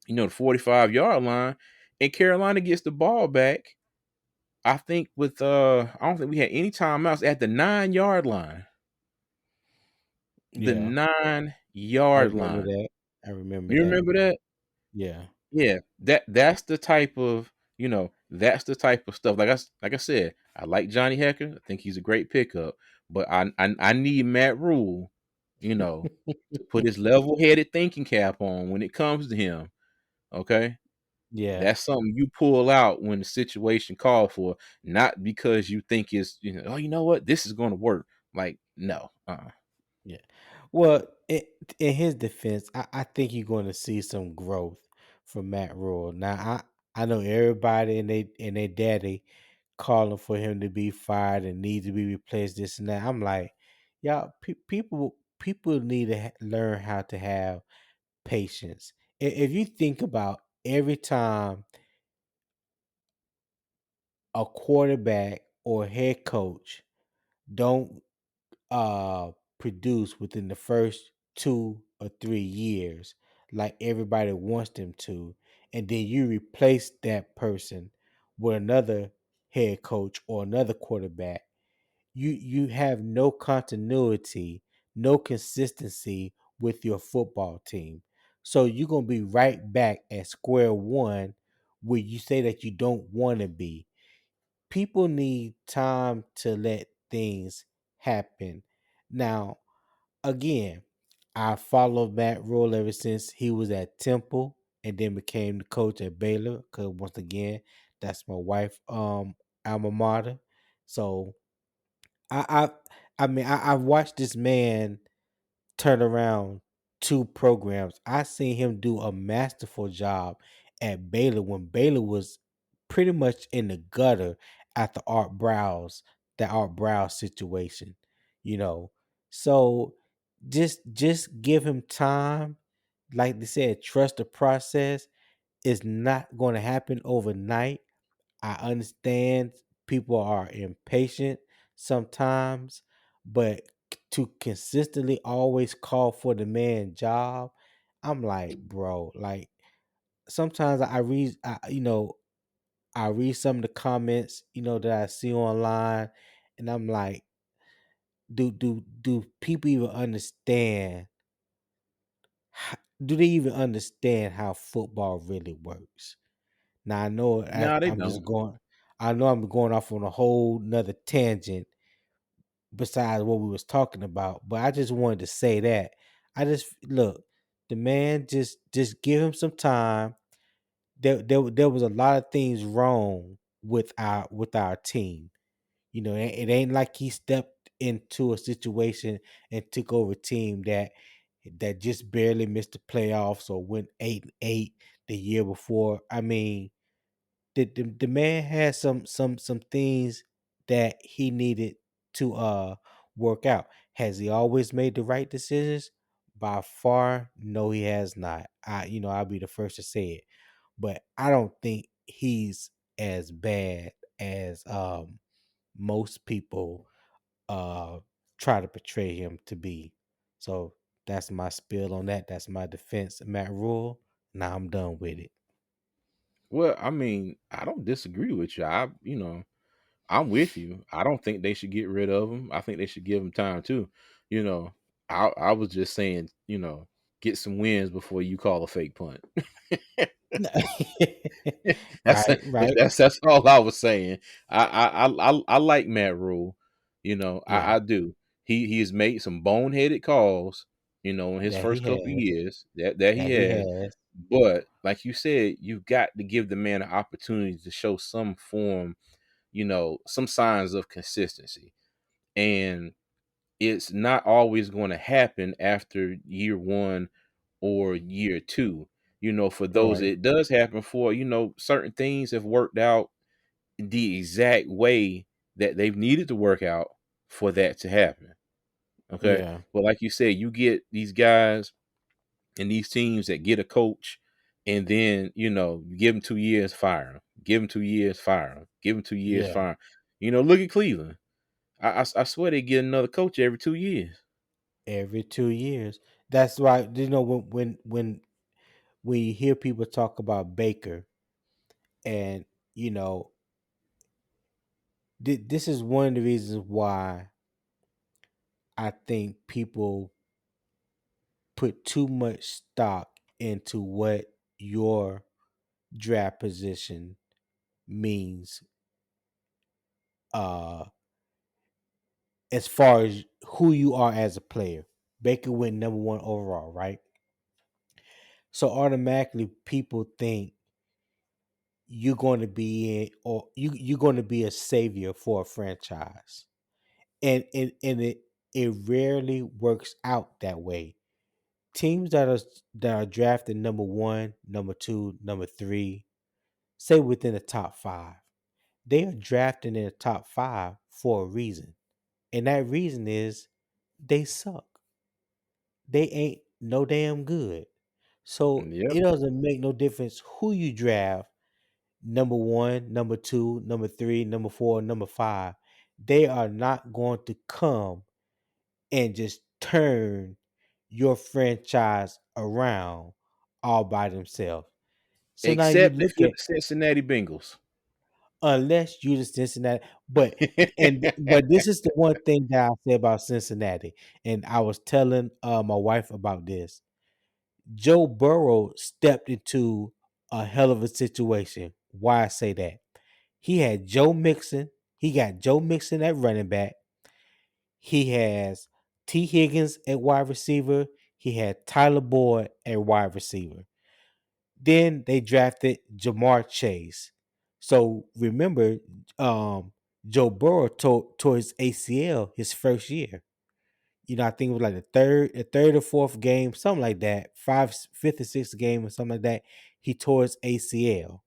45-yard line, and Carolina gets the ball back. I think I don't think we had any timeouts at the 9-yard line. The Yeah. nine I yard remember line. that. I remember You that. remember that? Yeah. Yeah, that's the type of that's the type of stuff. Like I said, I like Johnny Hecker. I think he's a great pickup, but I need Matt Rule, to put his level headed thinking cap on when it comes to him. Okay, Yeah. that's something you pull out when the situation calls for, not because you think it's oh, you know what, this is going to work. Like no, Yeah. Well, in his defense, I think you're going to see some growth from Matt Rule. Now, I know everybody and their daddy calling for him to be fired and need to be replaced. This and that. I'm like, y'all, people need to learn how to have patience. If you think about every time a quarterback or head coach don't produce within the first 2 or 3 years like everybody wants them to, and then you replace that person with another head coach or another quarterback, you have no continuity, no consistency with your football team. So you're gonna be right back at square one where you say that you don't want to be. People need time to let things happen. Now, again, I followed Matt Rule ever since he was at Temple and then became the coach at Baylor. Cause once again, that's my wife alma mater. So I I've watched this man turn around two programs. I seen him do a masterful job at Baylor when Baylor was pretty much in the gutter after that Art Browse situation, you know. So just give him time. Like they said, trust the process. It's not going to happen overnight. I understand people are impatient sometimes, but to consistently always call for the man job, I'm like, bro, like sometimes I read some of the comments, that I see online, and I'm like, do people even understand? Do they even understand how football really works? Now I know no, they don't. I know I'm going off on a whole nother tangent besides what we was talking about, but I just wanted to say that. I just look, the man just give him some time. There was a lot of things wrong with our team. It ain't like he stepped into a situation and took over a team that just barely missed the playoffs or went 8-8 the year before. I mean, the man had some things that he needed to work out. Has he always made the right decisions? By far, no, he has not. I'll be the first to say it. But I don't think he's as bad as most people uh try to portray him to be. So that's my spill on that. That's my defense of Matt Rule. Now I'm done with it. Well, I mean, I don't disagree with you. I'm with you. I don't think they should get rid of him. I think they should give him time too. You know, I was just saying, get some wins before you call a fake punt. that's Right, right. that's all I was saying. I like Matt Rule. Yeah, I do. He has made some boneheaded calls. In his that he first couple has. years that he That he has. has. But like you said, you've got to give the man an opportunity to show some form, some signs of consistency. And it's not always going to happen after year one or year two. For those Right. it does happen for, certain things have worked out the exact way that they've needed to work out for that to happen. Okay. Yeah. But like you said, you get these guys and these teams that get a coach, and then, you give them 2 years, fire them. Give them 2 years, fire them. Give them 2 years, Yeah. fire 'em. Look at Cleveland. I swear they get another coach every 2 years. Every 2 years. That's why when you hear people talk about Baker, and you know this is one of the reasons why I think people put too much stock into what your draft position means, uh as far as who you are as a player. Baker went number one overall, right? So automatically people think you're going to be in, or you're going to be a savior for a franchise. And it rarely works out that way. Teams that are drafted number one, number two, number three, say within the top five, they are drafted in the top five for a reason. And that reason is they suck. They ain't no damn good. So Yep. it doesn't make no difference who you draft, number one, number two, number three, number four, number five. They are not going to come and just turn your franchise around all by themselves. So now you Except look if you're at, the Cincinnati Bengals. unless you the Cincinnati, but this is the one thing that I say about Cincinnati, and I was telling my wife about this. Joe Burrow stepped into a hell of a situation. Why I say that? He had Joe Mixon. He got Joe Mixon at running back. He has T. Higgins at wide receiver. He had Tyler Boyd at wide receiver. Then they drafted Jamar Chase. So remember, um, Joe Burrow tore his ACL his first year. I think it was like the third or fourth game, something like that, fifth or sixth game or something like that. He tore his ACL.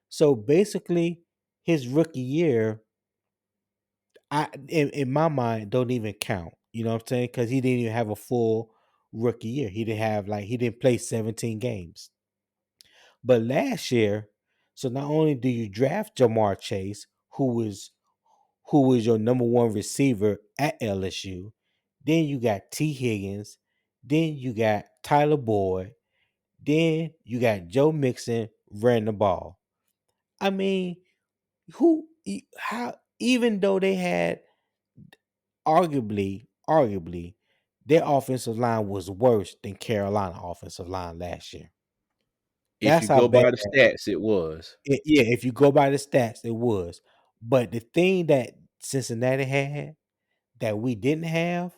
So basically, his rookie year, in my mind, don't even count. You know what I'm saying? Because he didn't even have a full rookie year. He didn't play 17 games. But last year, so not only do you draft Jamar Chase, who was your number one receiver at LSU, then you got T. Higgins, then you got Tyler Boyd, then you got Joe Mixon running the ball. I mean, how even though they had arguably their offensive line was worse than Carolina offensive line last year. If you That's how go bad. by the stats, it was. Yeah, if you go by the stats, it was. But the thing that Cincinnati had that we didn't have,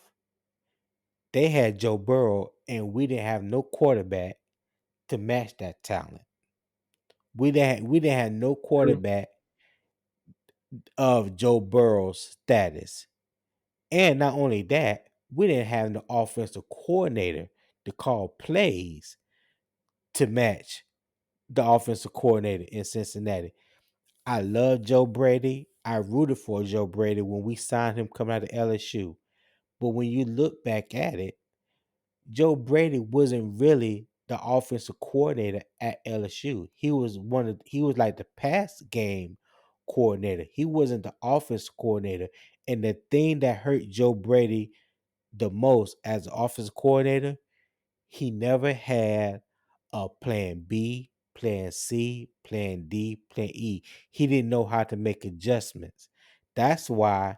they had Joe Burrow, and we didn't have no quarterback to match that talent. We didn't have no True. quarterback of Joe Burrow's status. And not only that, we didn't have the offensive coordinator to call plays to match the offensive coordinator in Cincinnati. I love Joe Brady. I rooted for Joe Brady when we signed him coming out of LSU. But when you look back at it, Joe Brady wasn't really the offensive coordinator at LSU. He was like the pass game coordinator. He wasn't the offense coordinator. And the thing that hurt Joe Brady the most as an offensive coordinator, he never had a plan B, plan C, plan D, plan E. He didn't know how to make adjustments. That's why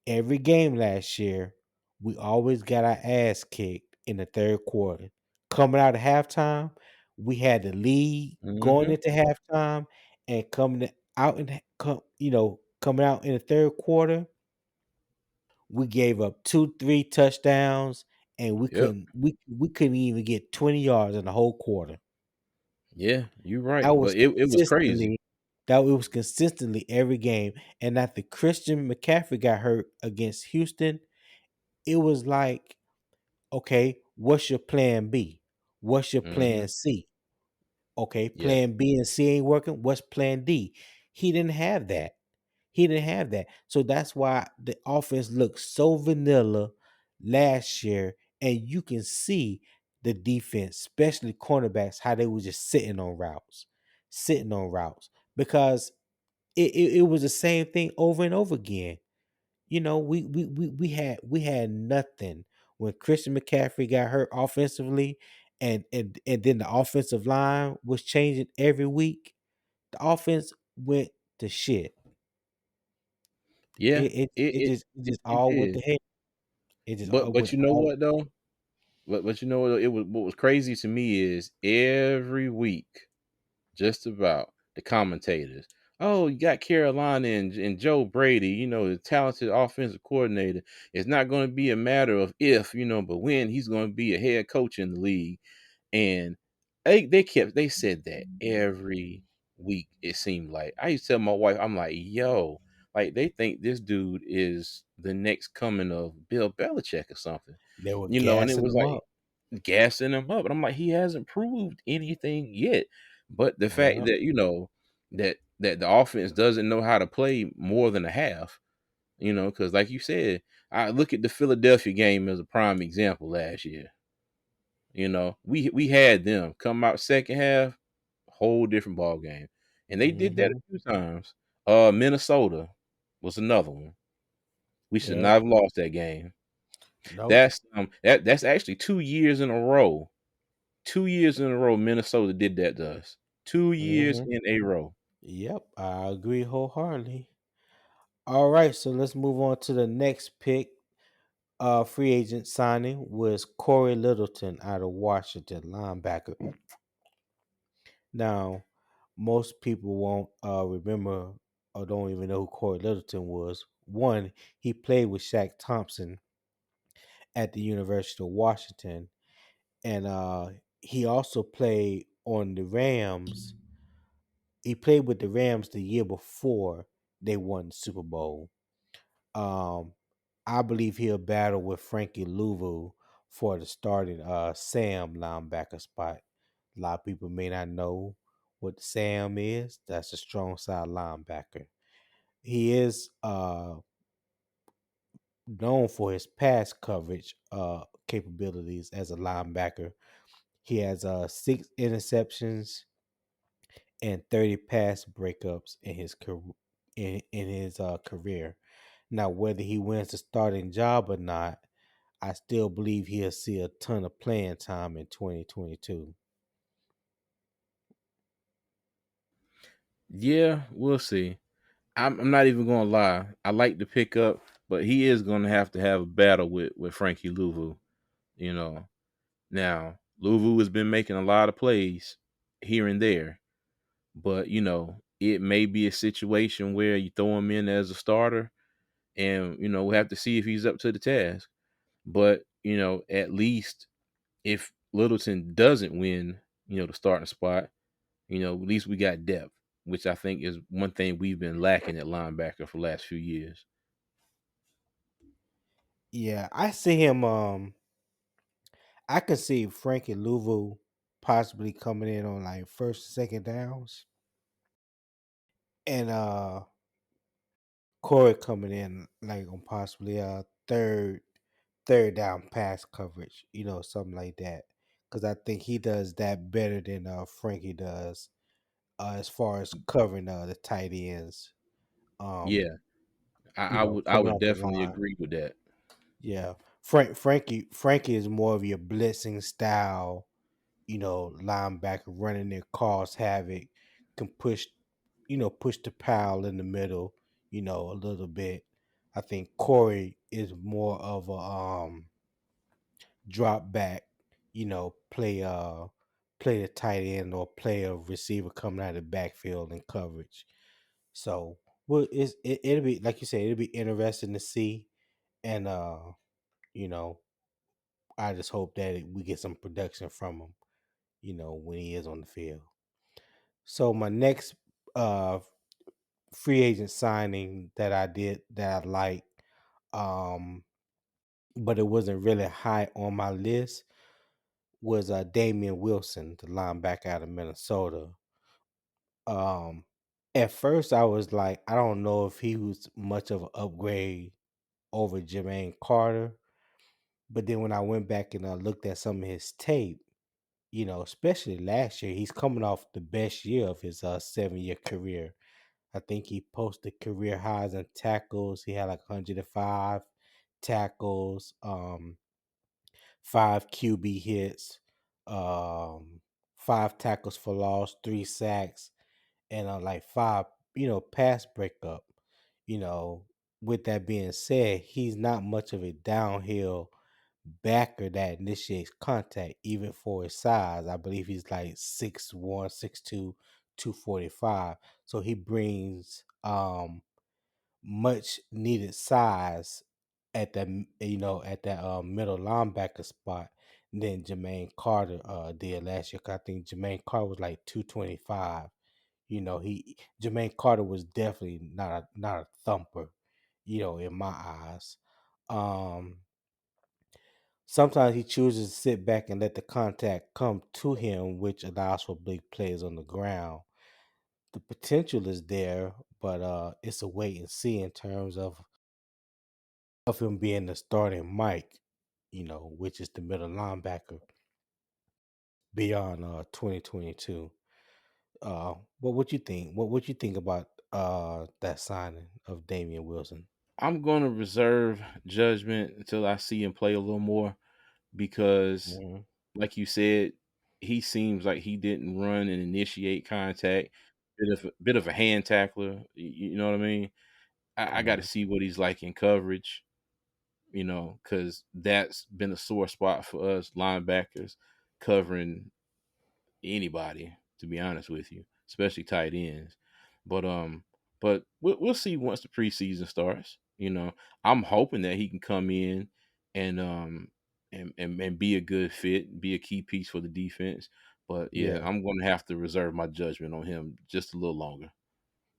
every game last year, we always got our ass kicked in the third quarter. Coming out of halftime, we had the lead going Hmm. into halftime, and coming out in the third quarter, we gave up 2, 3 touchdowns, and Yep. we couldn't even get 20 yards in the whole quarter. Yeah, you're right. That was But it was crazy. consistently. That it was consistently every game. And after Christian McCaffrey got hurt against Houston, it was like, okay, what's your plan B? What's your Hmm. plan C? Okay, Yeah. plan B and C ain't working. What's plan D? He didn't have that. He didn't have that. So that's why the offense looked so vanilla last year. And you can see the defense, especially cornerbacks, how they were just sitting on routes because it was the same thing over and over again. We had nothing when Christian McCaffrey got hurt offensively, and then the offensive line was changing every week. The offense went to shit. Yeah. It just It all went did. to hell. It just But went you know all. what though? But you know what? It was what was crazy to me is every week, just about the commentators. Oh, you got Carolina and Joe Brady, the talented offensive coordinator. It's not going to be a matter of if, but when he's going to be a head coach in the league. And they said that every week, it seemed like. I used to tell my wife, I'm like, yo, like they think this dude is the next coming of Bill Belichick or something. They were And it gassing was them like up. gassing him up. And I'm like, he hasn't proved anything yet. But the fact Yeah. that, that the offense doesn't know how to play more than a half, because like you said, I look at the Philadelphia game as a prime example last year. We had them come out second half, whole different ball game. And they did that Hmm. a few times. Minnesota was another one. We should Yeah. not have lost that game. Nope. That's actually 2 years in a row. 2 years in a row, Minnesota did that to us. 2 years Hmm. in a row. Yep. I agree wholeheartedly. All right, so let's move on to the next pick. Free agent signing was Corey Littleton out of Washington, linebacker. Now, most people won't remember or don't even know who Corey Littleton was. One, he played with Shaq Thompson at the University of Washington, and he also played on the Rams. He played with the Rams the year before they won the Super Bowl. Um, I believe he'll battle with Frankie Louvu for the starting Sam linebacker spot. A lot of people may not know what Sam is. That's a strong side linebacker. He is known for his pass coverage capabilities as a linebacker. He has 6 interceptions and 30 pass breakups in his career. Now, whether he wins the starting job or not, I still believe he'll see a ton of playing time in 2022. Yeah, we'll see. I'm not even gonna lie. I like the pickup, but he is gonna have a battle with Frankie Louvu. You know, Now, Louvu has been making a lot of plays here and there, but it may be a situation where you throw him in as a starter, and we'll have to see if he's up to the task. But at least if Littleton doesn't win, the starting spot, at least we got depth, which I think is one thing we've been lacking at linebacker for the last few years. Yeah, I see him. I can see Frankie Louvu possibly coming in on like first, second downs, and Corey coming in like on possibly third down pass coverage. Something like that. Because I think he does that better than Frankie does as far as covering the tight ends. Um, Yeah, I Coming would off the definitely line. agree with that. Yeah, Frankie is more of your blitzing style, linebacker running there, cause havoc, can push the pile in the middle, a little bit. I think Corey is more of a drop back, play the tight end or play a receiver coming out of the backfield in coverage. So well, it'll be like you said, it'll be interesting to see, and you know, I just hope that we get some production from him, when he is on the field. So my next uh free agent signing that I did that I like, um, but it wasn't really high on my list was Damian Wilson, the linebacker out of Minnesota. Um, at first I was like, I don't know if he was much of an upgrade over Jermaine Carter, but then when I went back and looked at some of his tape, especially last year, he's coming off the best year of his 7 year career. I think he posted career highs in tackles. He had like 105 tackles, 5 QB hits, um, 5 tackles for loss, 3 sacks, and like 5 pass breakup. You know, with that being said, he's not much of a downhill backer that initiates contact, even for his size. I believe he's like 6'1", 6'2", 245. So he brings much needed size at that middle linebacker spot than Jermaine Carter did last year. 'Cause I think Jermaine Carter was like 225. He Jermaine Carter was definitely not a thumper, in my eyes. Um Sometimes he chooses to sit back and let the contact come to him, which allows for big plays on the ground. The potential is there, but it's a wait and see in terms of him being the starting Mike, which is the middle linebacker beyond 2022. What you think? What you think about that signing of Damian Wilson? I'm going to reserve judgment until I see him play a little more because, Mhm. like you said, he seems like he didn't run and initiate contact. Bit of a hand tackler. You know what I mean? I got to Mhm. see what he's like in coverage. Because that's been a sore spot for us linebackers covering anybody, to be honest with you, especially tight ends. But we'll see once the preseason starts. I'm hoping that he can come in and and be a good fit, be a key piece for the defense. But yeah, Yeah, I'm going to have to reserve my judgment on him just a little longer.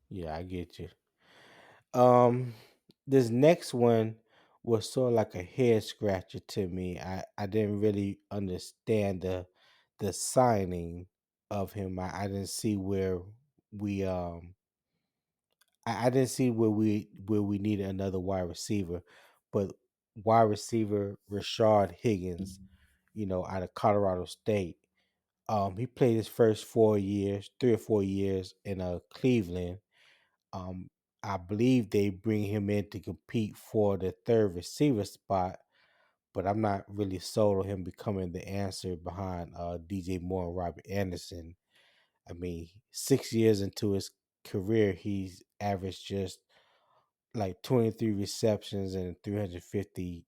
yeah, I get you. Um, this next one was sort of like a head scratcher to me. I didn't really understand the signing of him. I didn't see where we I didn't see where we needed another wide receiver, but wide receiver Rashard Higgins, out of Colorado State. He played his first 4 years, 3 or 4 years in Cleveland. um, I believe they bring him in to compete for the third receiver spot, but I'm not really sold on him becoming the answer behind DJ Moore and Robert Anderson. I mean, 6 years into his career, he's averaged just like 23 receptions and 315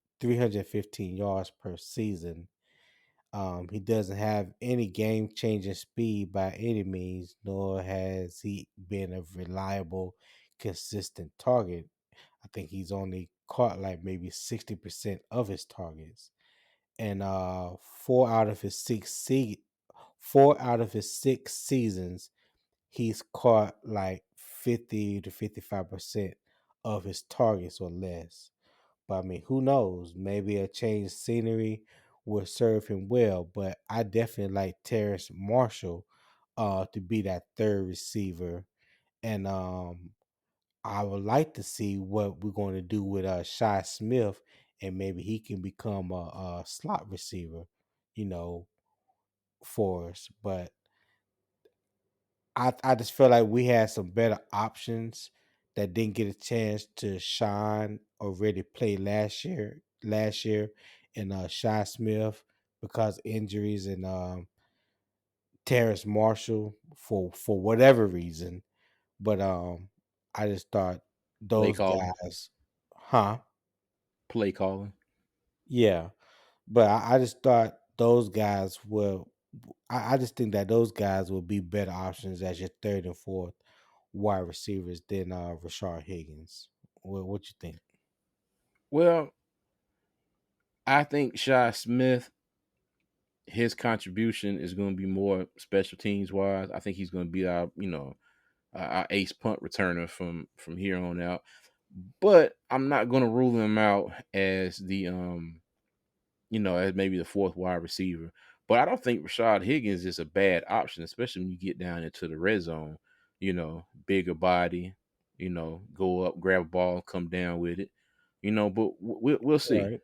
yards per season. He doesn't have any game changing speed by any means, nor has he been a reliable, consistent target. I think he's only caught like maybe 60% of his targets. And four out of his 6 seasons, he's caught like 50 to 55% of his targets or less. But I mean, who knows? Maybe a change of scenery will serve him well. But I definitely like Terrace Marshall to be that third receiver. And I would like to see what we're going to do with Shy Smith, and maybe he can become a slot receiver, you know, for us. But I just feel like we had some better options that didn't get a chance to shine or really play last year in Shy Smith because injuries and Terrace Marshall for whatever reason. But I just thought Play those calling, guys, huh? play calling. Yeah. But I just thought those guys were. I just think that those guys will be better options as your third and fourth wide receivers than Rashard Higgins. What you think? Well, I think Shy Smith, his contribution is going to be more special teams wise. I think he's going to be our our ace punt returner from here on out. But I'm not going to rule him out as the as maybe the fourth wide receiver. But I don't think Rashad Higgins is a bad option, especially when you get down into the red zone. Bigger body, go up, grab a ball, come down with it. But we'll see. Right.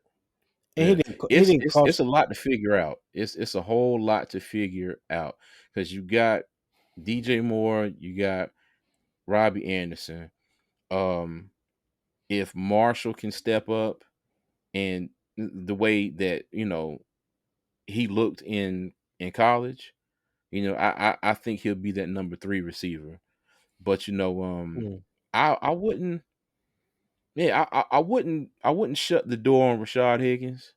And Yeah, he it's didn't it's it's cost. a lot to figure out. It's a whole lot to figure out because you got DJ Moore, you got Robbie Anderson. Um, if Marshall can step up and the way that he looked in college, I think he'll be that number three receiver. But Mm, I wouldn't, yeah, I wouldn't shut the door on Rashad Higgins.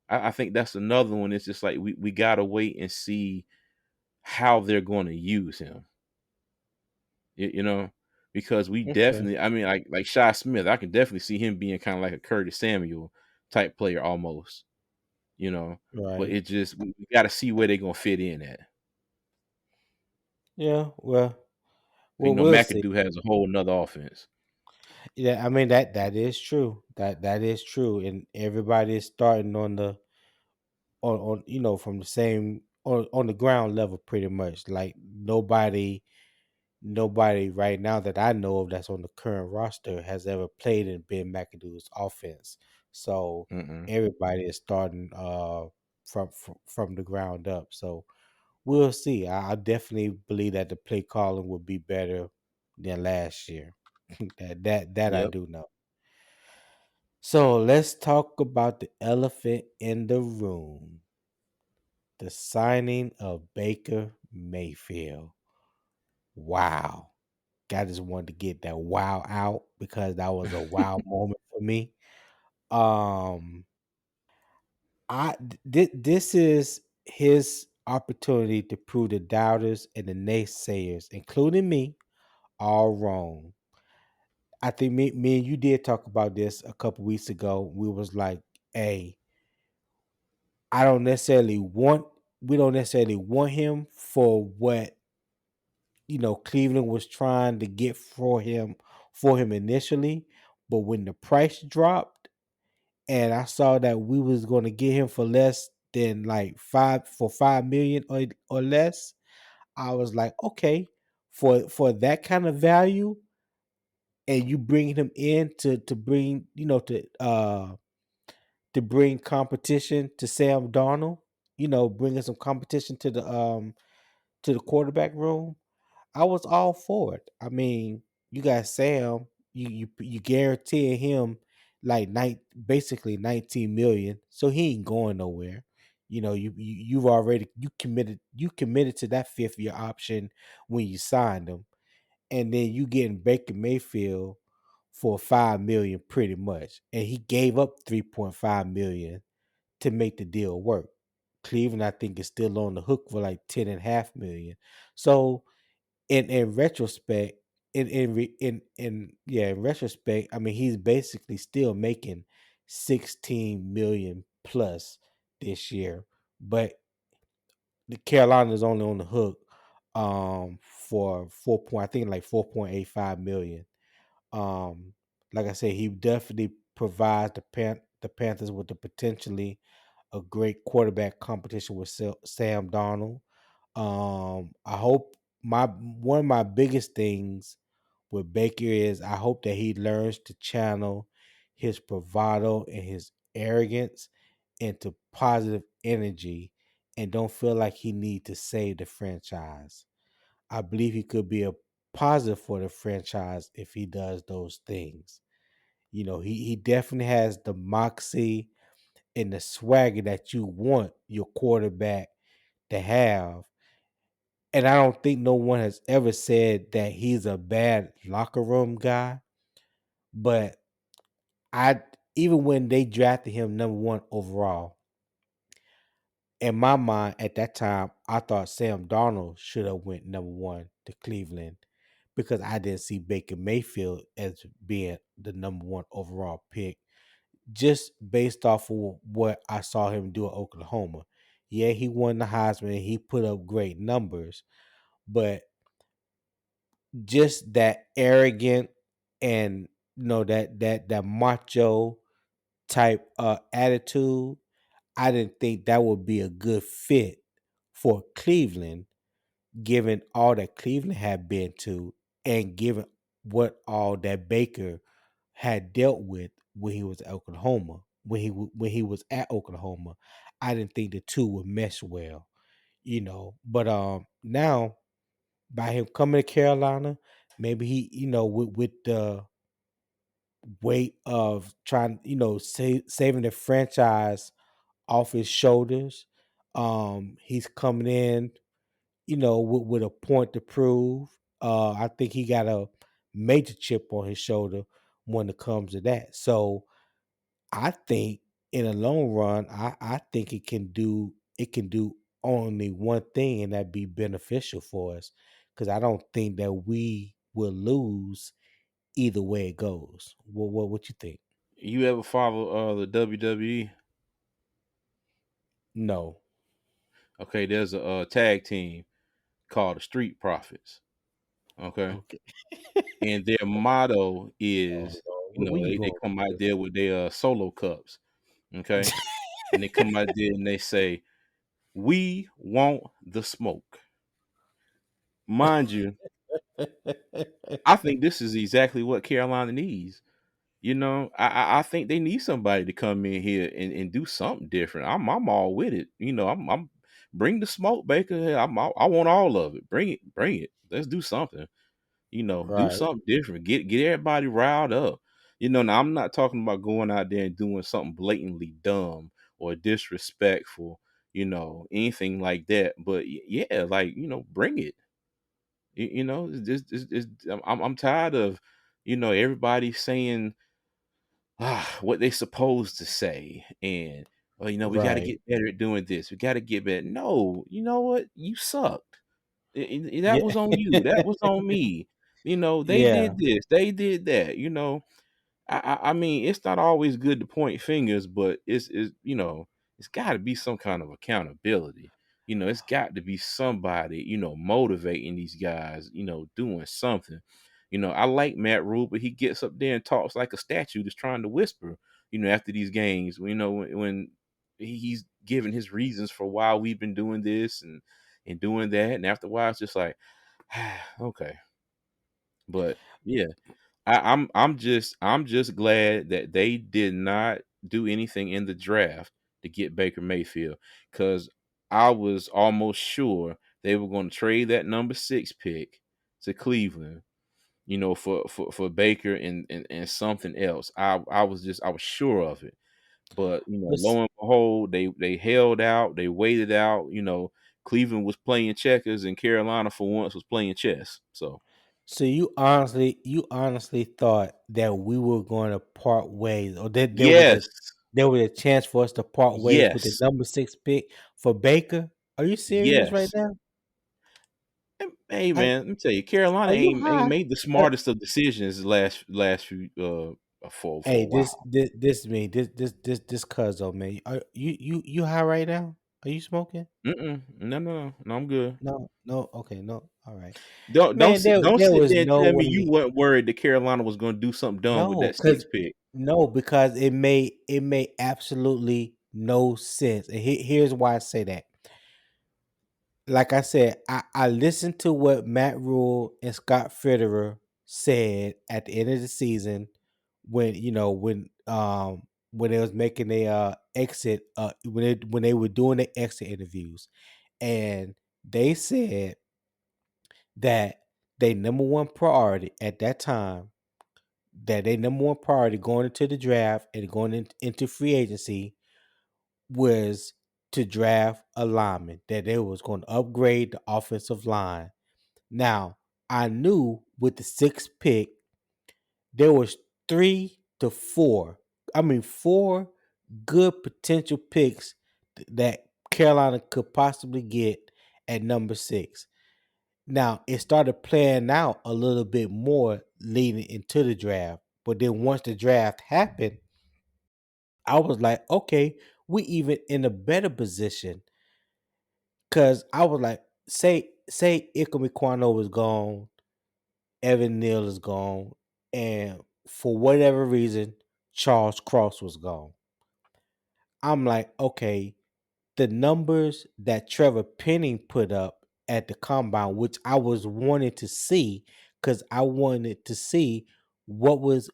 I think that's another one. It's just like we gotta wait and see how they're going to use him. You know, because we okay. definitely, I mean, like Shy Smith, I can definitely see him being kind of like a Curtis Samuel type player almost. You know, but Right. it just we got to see where they're gonna fit in at. Yeah. Well. You Well, know, we'll see. McAdoo has a whole nother offense. Yeah. I mean that is true. That is true. And everybody is starting on from the same on the ground level pretty much. Like nobody right now that I know of that's on the current roster has ever played in Ben McAdoo's offense. So Mm-mm. everybody is starting from the ground up. So we'll see. I definitely believe that the play calling will be better than last year. that I Yep. do know. So let's talk about the elephant in the room. The signing of Baker Mayfield. Wow. I just wanted to get that wow out because that was a wow moment for me. Um, this is his opportunity to prove the doubters and the naysayers, including me, all wrong. I think me and you did talk about this a couple weeks ago. We was like, "Hey, I don't necessarily want. We don't necessarily want him for what Cleveland was trying to get for him initially, but when the price dropped and I saw that we was going to get him for less than like 5 million or less, I was like, okay, for that kind of value, and you bringing him in to bring to bring competition to Sam Darnold, bringing some competition to the quarterback room. I was all for it. I mean, you got Sam. You guarantee him like basically 19 million, so he ain't going nowhere. You've already you committed to that fifth year option when you signed him, and then you getting Baker Mayfield for 5 million pretty much, and he gave up 3.5 million to make the deal work. Cleveland, I think, is still on the hook for like 10.5 million. So in retrospect, in retrospect, I mean he's basically still making 16 million plus this year, but the Carolina is only on the hook for 4 point I think like 4.85 million. Um like I said, he definitely provides the Panthers with the potentially a great quarterback competition with Sam Darnold. I hope my one of my biggest things with Baker is I hope that he learns to channel his bravado and his arrogance into positive energy and don't feel like he need to save the franchise. I believe he could be a positive for the franchise if he does those things. He definitely has the moxie and the swagger that you want your quarterback to have. And I don't think no one has ever said that he's a bad locker room guy. But I even when they drafted him number one overall, in my mind at that time, I thought Sam Darnold should have went number one to Cleveland because I didn't see Baker Mayfield as being the number one overall pick just based off of what I saw him do at Oklahoma. Yeah, he won the Heisman and he put up great numbers, but just that arrogant and that macho type attitude, I didn't think that would be a good fit for Cleveland, given all that Cleveland had been to, and given what all that Baker had dealt with when he was at Oklahoma. When he was at Oklahoma, I didn't think the two would mesh well, But now by him coming to Carolina, maybe he, with the weight of trying, saving the franchise off his shoulders. He's coming in, with a point to prove. I think he got a major chip on his shoulder when it comes to that. So I think in the long run, I think it can do only one thing, and that be beneficial for us. Because I don't think that we will lose either way it goes. What you think? You ever follow the WWE? No. Okay, there's a tag team called the Street Profits. Okay, Okay. and their motto Oh is, Lord, you where know, you they going come with out this? there with their solo cups. Okay, and they come out there and they say, "We want the smoke." Mind you, I think this is exactly what Carolina needs. I think they need somebody to come in here and do something different. I'm all with it. I'm bring the smoke, Baker. Hey, I want all of it. Bring it. Let's do something. Do Right. something different. Get everybody riled up. Now I'm not talking about going out there and doing something blatantly dumb or disrespectful, anything like that. But yeah, like, bring it. I'm tired of, everybody saying what they supposed to say, and we got to Right. get better at doing this. We got to get better. No, you know what? You sucked. That Yeah. was on you. That was on me. They Yeah. did this. They did that. I mean, it's not always good to point fingers, but it's got to be some kind of accountability. It's got to be somebody, motivating these guys, doing something. I like Matt Rule, but he gets up there and talks like a statue that's trying to whisper, after these games, when he's giving his reasons for why we've been doing this and doing that. And after a while, it's just like, okay. But yeah, I'm just glad that they did not do anything in the draft to get Baker Mayfield, because I was almost sure they were going to trade that number 6 pick to Cleveland, for Baker and something else. I was sure of it. But But lo and behold, they held out, they waited out. Cleveland was playing checkers and Carolina for once was playing chess. So so you honestly thought that we were going to part ways, or that there was a yes, there was a chance for us to part ways with the yes. number 6 pick for Baker? Are you serious right Yes. now? Hey Are, man, let me tell you, Carolina are you ain't high? made the Uh, smartest of decisions the last few for hey, a this while. this this me this cuzzo, man. Are you high right now? Are you smoking? Mm-mm. No, no, no, no. I'm good. No, no. Okay, no. All right, Don't don't man. sit There don't there sit was there and no tell me you way. weren't worried that Carolina was going to do something dumb with No, that six pick. because it made absolutely no sense. And here's why I say that. Like I said, I listened to what Matt Rule and Scott Fitterer said at the end of the season when when they was making a exit when they were doing the exit interviews, and they said that they number one priority at that time, that they number one priority going into the draft and going into free agency was to draft a lineman, that they was going to upgrade the offensive line. Now, I knew with the sixth pick, there was 3 to 4, I mean 4 good potential picks that Carolina could possibly get at number 6. Now, it started playing out a little bit more leading into the draft. But then once the draft happened, I was like, okay, we even in a better position. Cause I was like, say Ikemi Kwano was gone, Evan Neal is gone, and for whatever reason, Charles Cross was gone. I'm like, okay, the numbers that Trevor Penning put up at the combine, which I was wanting to see, because I wanted to see what was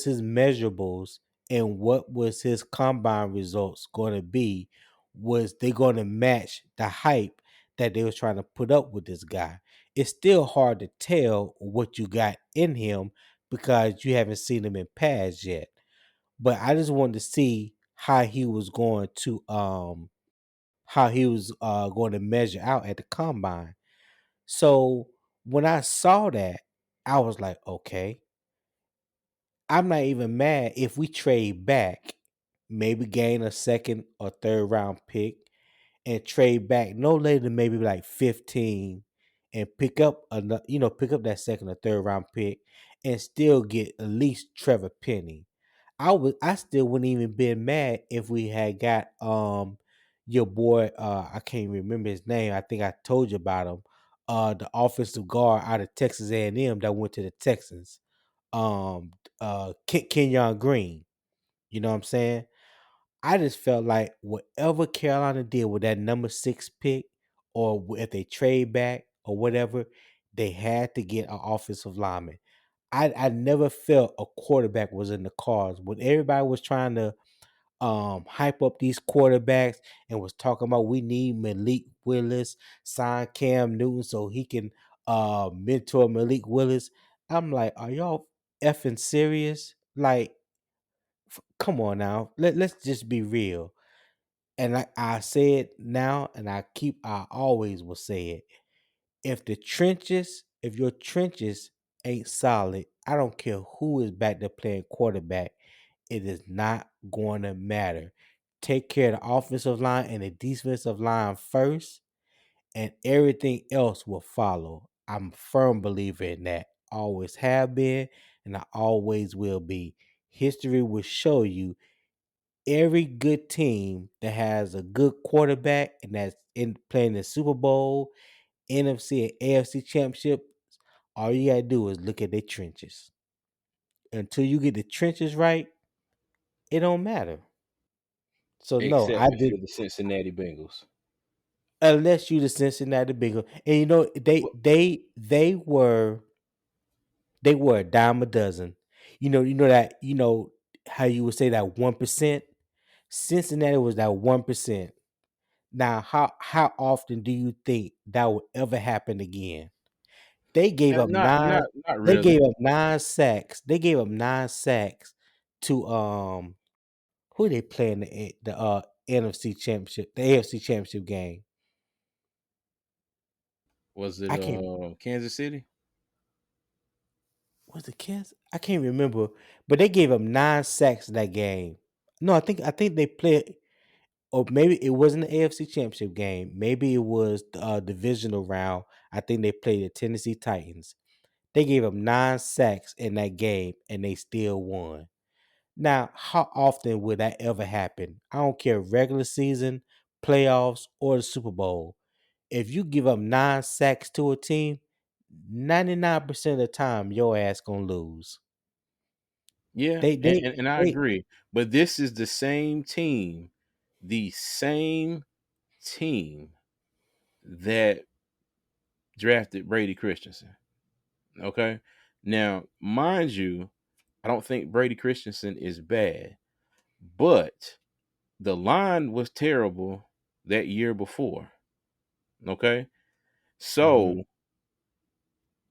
his measurables and what was his combine results going to be. Was they going to match the hype that they was trying to put up with this guy? It's still hard to tell what you got in him because you haven't seen him in pads yet. But I just wanted to see how he was going to measure out at the combine. So when I saw that, I was like, okay, I'm not even mad if we trade back, maybe gain a second or third round pick, and trade back no later than maybe like 15 and pick up pick up that second or third round pick and still get at least Trevor Penny. I still wouldn't even been mad if we had got your boy, I can't remember his name. I think I told you about him. The offensive guard out of Texas A&M that went to the Texans. Kenyon Green. You know what I'm saying? I just felt like whatever Carolina did with that number 6 pick, or if they trade back or whatever, they had to get an offensive lineman. I never felt a quarterback was in the cards. When everybody was trying to hype up these quarterbacks and was talking about we need Malik Willis, sign Cam Newton so he can mentor Malik Willis. I'm like, are y'all effing serious? Like, come on now. Let's just be real. And like I say it now, and I always will say it. If your trenches ain't solid, I don't care who is back there playing quarterback, it is not going to matter. Take care of the offensive line and the defensive line first, and everything else will follow. I'm a firm believer in that. Always have been, and I always will be. History will show you every good team that has a good quarterback and that's in playing the Super Bowl, NFC and AFC championship, all you gotta do is look at their trenches. Until you get the trenches right, it don't matter. So no, except I if did you're the Cincinnati Bengals. unless you the Cincinnati Bengals. And you know, Well, they were a dime a dozen. You know how you would say that 1%? Cincinnati was that 1%. Now, how often do you think that would ever happen again? They gave up not nine. not They really. gave up 9 sacks. They gave up 9 sacks to who they play in the NFC championship, the AFC championship game. Was it I can't. Kansas City? Was it Kansas? I can't remember, but they gave up 9 sacks in that game. No, I think they played, or maybe it wasn't the AFC championship game. Maybe it was the divisional round. I think they played the Tennessee Titans. They gave up 9 sacks in that game, and they still won. Now, how often would that ever happen? I don't care, regular season, playoffs, or the Super Bowl. If you give up 9 sacks to a team, 99% of the time your ass gonna lose. Yeah, They and, they and, and I they agree. But this is the same team that drafted Brady Christensen. Okay. Now, mind you, I don't think Brady Christensen is bad, but the line was terrible that year before. Okay. hmm So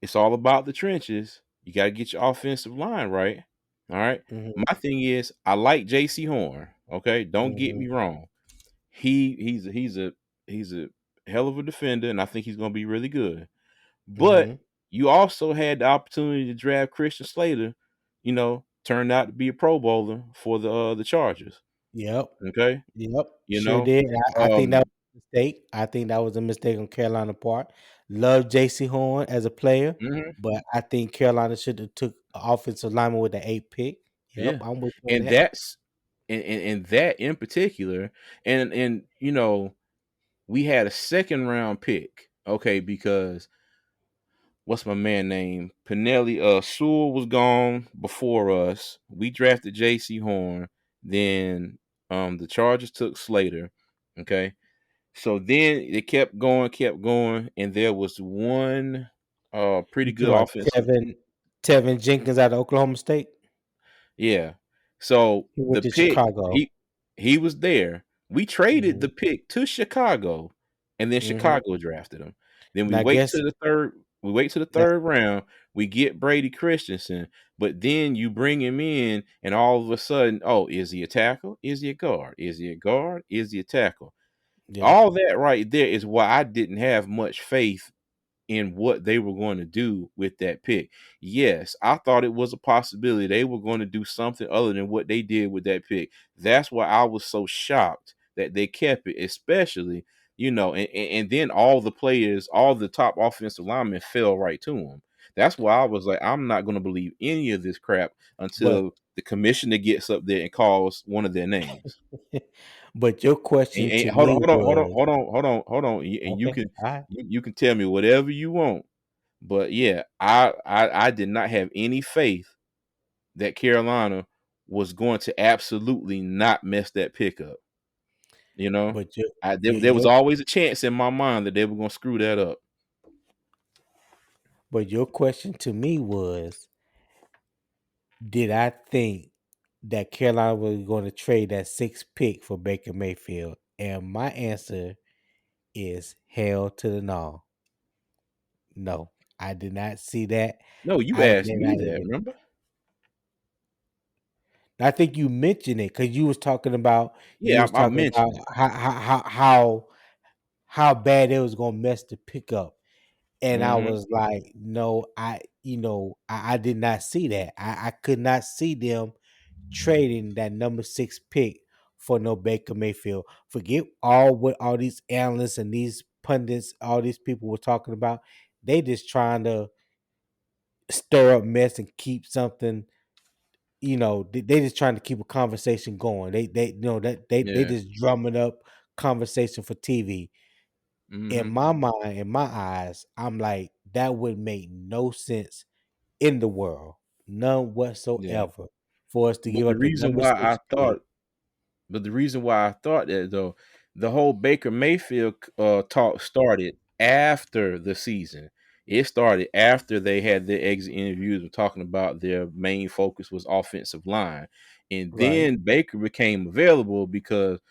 it's all about the trenches. You got to get your offensive line right. All right. hmm My thing is, I like J.C. Horn. Okay. Don't get hmm me wrong. He's a hell of a defender, and I think he's going to be really good. But hmm you also had the opportunity to draft Christian Slater. Turned out to be a Pro Bowler for the Chargers. Yep. Okay, Yep, you sure know, did. I think that um, was a mistake. I think that was a mistake on Carolina part. Love J.C. Horn as a player, mhm, but I think Carolina should have took a offensive lineman with the 8 pick. Yep, yeah, I'm with you on and that. that's and that in particular, and we had a second round pick. Okay, because what's my man name? Pinelli Sewell was gone before us. We drafted JC Horn. Then the Chargers took Slater. Okay. So then it kept going, and there was one pretty You good talking about offensive. Tevin Jenkins out of Oklahoma State? Yeah. So He went the to pick, Chicago. he was there. We traded Hmm. the pick to Chicago, and then Hmm. Chicago drafted him. Then And I guess, we wait to the that, third round, we get Brady Christensen, but then you bring him in, and all of a sudden, oh, is he a tackle? Is he a guard? Is he a guard? Is he a tackle? yeah. All that right there is why I didn't have much faith in what they were going to do with that pick. Yes, I thought it was a possibility they were going to do something other than what they did with that pick. That's why I was so shocked that they kept it, especially, and then all the players, all the top offensive linemen fell right to them. That's why I was like, I'm not going to believe any of this crap But until the commissioner gets up there and calls one of their names. but your question And to hold on, me hold on, hold on, was, hold on, hold on, hold on. And you okay, can all right. you can tell me whatever you want. But yeah, I did not have any faith that Carolina was going to absolutely not mess that pickup. You know, But your there was your always a chance in my mind that they were going to screw that up. but your question to me was, did I think that Carolina was going to trade that sixth pick for Baker Mayfield? And my answer is hell to the no. No, I did not see that. No, you I asked never me had that. it. Remember? I think you mentioned it because you Yeah, was I talking about mentioned it. how bad it was gonna mess the pickup, and I Hmm. was like, no, I did not see that. I could not see them trading that number six pick for no Baker Mayfield. Forget all what all these analysts and these pundits, all these people were talking about. They just trying to stir up mess and keep something. They just trying to keep a conversation going. That they Yeah. just drumming up conversation for TV. In Hmm. my mind, in my eyes, I'm like, that would make no sense in the world, none Yeah. whatsoever, for us to But give the up the reason number why six I pick. thought But the reason why I thought that though, the whole Baker Mayfield talk started after the season. It started after they had their exit interviews and talking about their main focus was offensive line. And Right. then Baker became available because,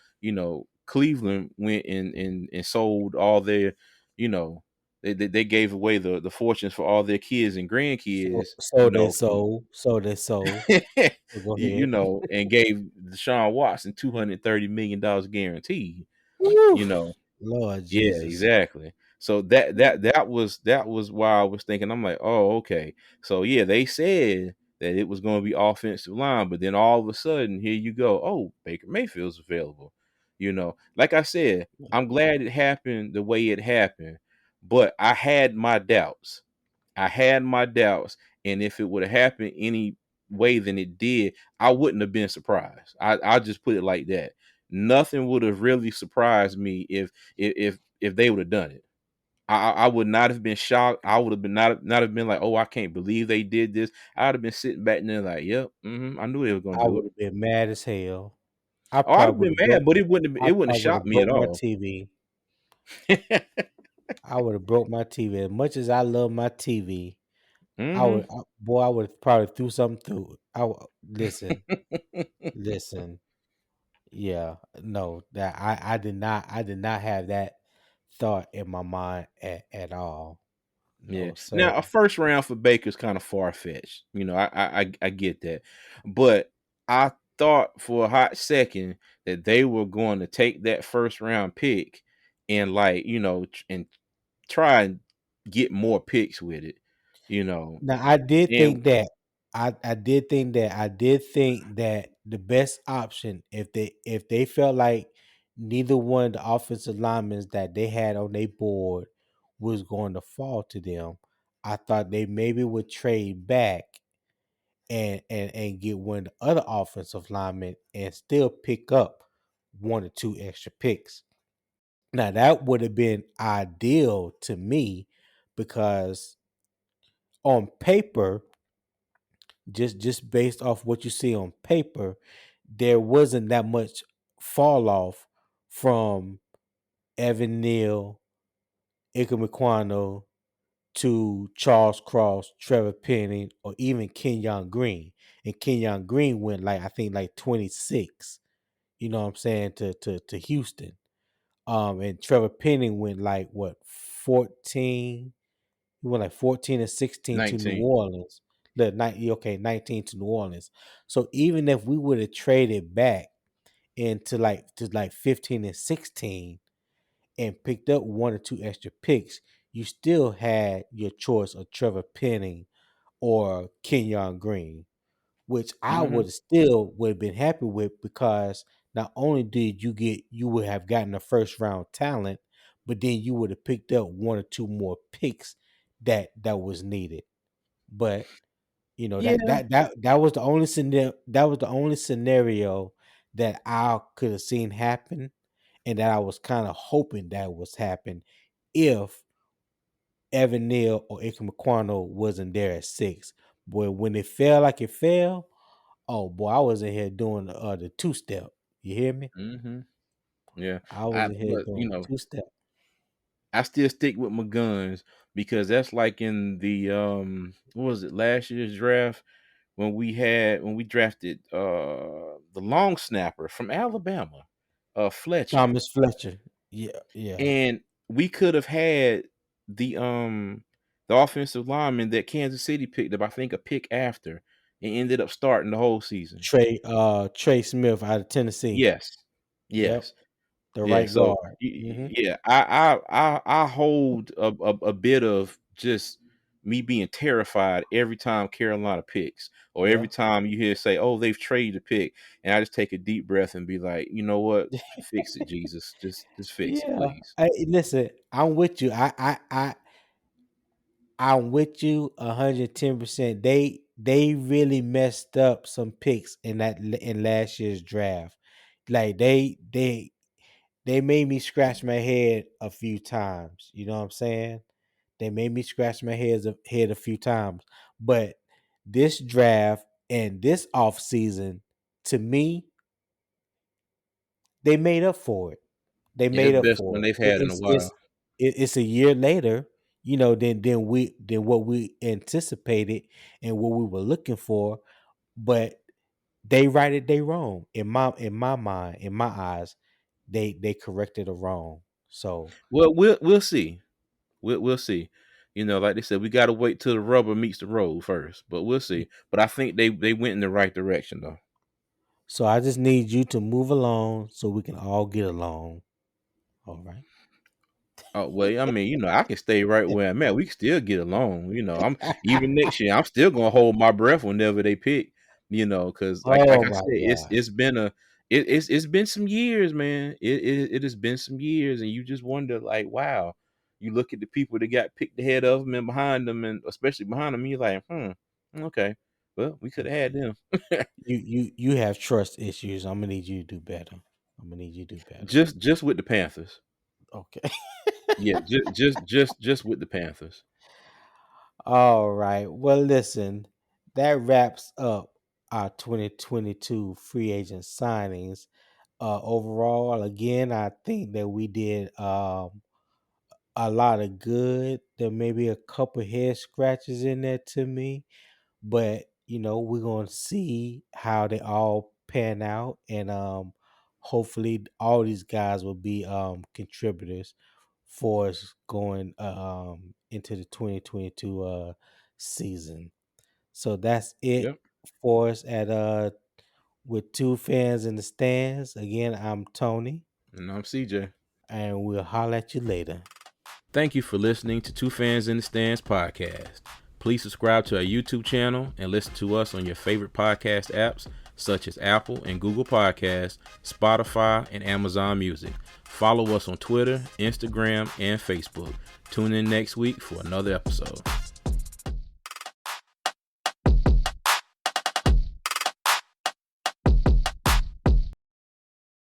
Cleveland went and sold all their, you know, they gave away the fortunes for all their kids and So grandkids, so they sold. So they sold. So go ahead. and gave Deshaun Watson $230 million guaranteed. Woo! You know, Lord yeah, Jesus. exactly. So that was why I was thinking. I'm like, oh, okay. So yeah, they said that it was going to be offensive line, but then all of a sudden, here you go. Oh, Baker Mayfield's available. Like I said, I'm glad it happened the way it happened, but I had my doubts, and if it would have happened any way than it did, I wouldn't have been surprised. I'll just put it like that. Nothing would have really surprised me if they would have done it. I would not have been shocked. I would have been not have been like, oh, I can't believe they did this. I'd have been sitting back there like, yep, I knew they were gonna I do would it. have been mad as hell. I Oh, I'd have probably would been have mad, broke. but it wouldn't have shocked me at My all. TV. I would have broke my TV. As much as I love my TV, Hmm. I would have probably threw something through it. Listen, listen. Yeah, no, that I did not have that thought in my mind at all. Yeah. No, sir. Now a first round for Baker's kind of far fetched. I get that, but I thought for a hot second that they were going to take that first round pick and and try and get more picks with it. You know, Now I did and think that I did think that the best option, if they felt like neither one of the offensive linemen that they had on their board was going to fall to them, I thought they maybe would trade back and get one of the other offensive linemen and still pick up one or two extra picks. Now that would have been ideal to me because on paper, just based off what you see on paper, there wasn't that much fall off from Evan Neal, Ike to Charles Cross, Trevor Penning, or even Kenyon Green. And Kenyon Green went like I think like 26, you know what I'm saying, to Houston. And Trevor Penning went like what 14. He went like 14 and 16 to New 19. Orleans. The 19 to New Orleans. So even if we would have traded back into like 15 and 16 and picked up one or two extra picks, you still had your choice of Trevor Penning or Kenyon Green, which I Mm-hmm. would have been happy with, because not only did you would have gotten a first round talent, but then you would have picked up one or two more picks that was needed. But you know Yeah. that was the only scenario, that I could have seen happen, and that I was kind of hoping that was happen if Evan Neal or Ike wasn't there at 6. But when it fell like it fell, oh boy, I was in here doing the 2-step. You hear me? Mm-hmm. Yeah. I was in here But doing the 2-step. I still stick with my guns because that's like in the what was it, last year's draft when we drafted the long snapper from Alabama, Fletcher. Thomas Fletcher. Yeah, yeah. And we could have had the offensive lineman that Kansas City picked up, I think a pick after, and ended up starting the whole season. Trey Smith out of Tennessee. Yes. Yep, Yes. the Yeah, right so guard. Hmm. yeah, I hold a bit of just me being terrified every time Carolina picks, or every Yeah. time you hear say, "Oh, they've traded a pick," and I just take a deep breath and be like, you know what, fix it, Jesus, just fix it, Yeah. please. Listen, I'm with you. I'm with you 110%. They really messed up some picks in last year's draft. Like they made me scratch my head a few times. You know what I'm saying? They made me scratch my head a few times. But this draft and this offseason, to me, they made up for it. They Yeah, it's made the up best for one it. they've had in a while. It's a year later, than what we anticipated and what we were looking for. But they righted they wrong in my mind, in my eyes. They corrected a wrong. So Well, we'll see. We'll see. You know, like they said, we got to wait till the rubber meets the road first, but we'll see. But I think they went in the right direction though. so I just need you to move along so we can all get along. All right. Oh well, I mean, I can stay right where I'm at. We can still get along. I'm even next year. I'm still gonna hold my breath whenever they pick. Because like Oh I my said, God. it's been it's been some years, man. It has been some years, and you just wonder, like, wow. You look at the people that got picked ahead of them and behind them, and especially behind them, you're like, okay, well, we could have had them. You have trust issues. I'm gonna need you to do better. I'm gonna need you to do better. Just with the Panthers. Okay. Yeah, just with the Panthers. All right. Well, listen, that wraps up our 2022 free agent signings. Overall, again, I think that we did a lot of good. There may be a couple head scratches in there to me, but we're gonna see how they all pan out, and hopefully all these guys will be contributors for us going into the 2022 season. So that's it Yep. for us at with two fans in the stands. Again, I'm Tony, And I'm CJ. and we'll holler at you later. Thank you for listening to Two Fans in the Stands podcast. Please subscribe to our YouTube channel and listen to us on your favorite podcast apps such as Apple and Google Podcasts, Spotify, and Amazon Music. Follow us on Twitter, Instagram, and Facebook. Tune in next week for another episode.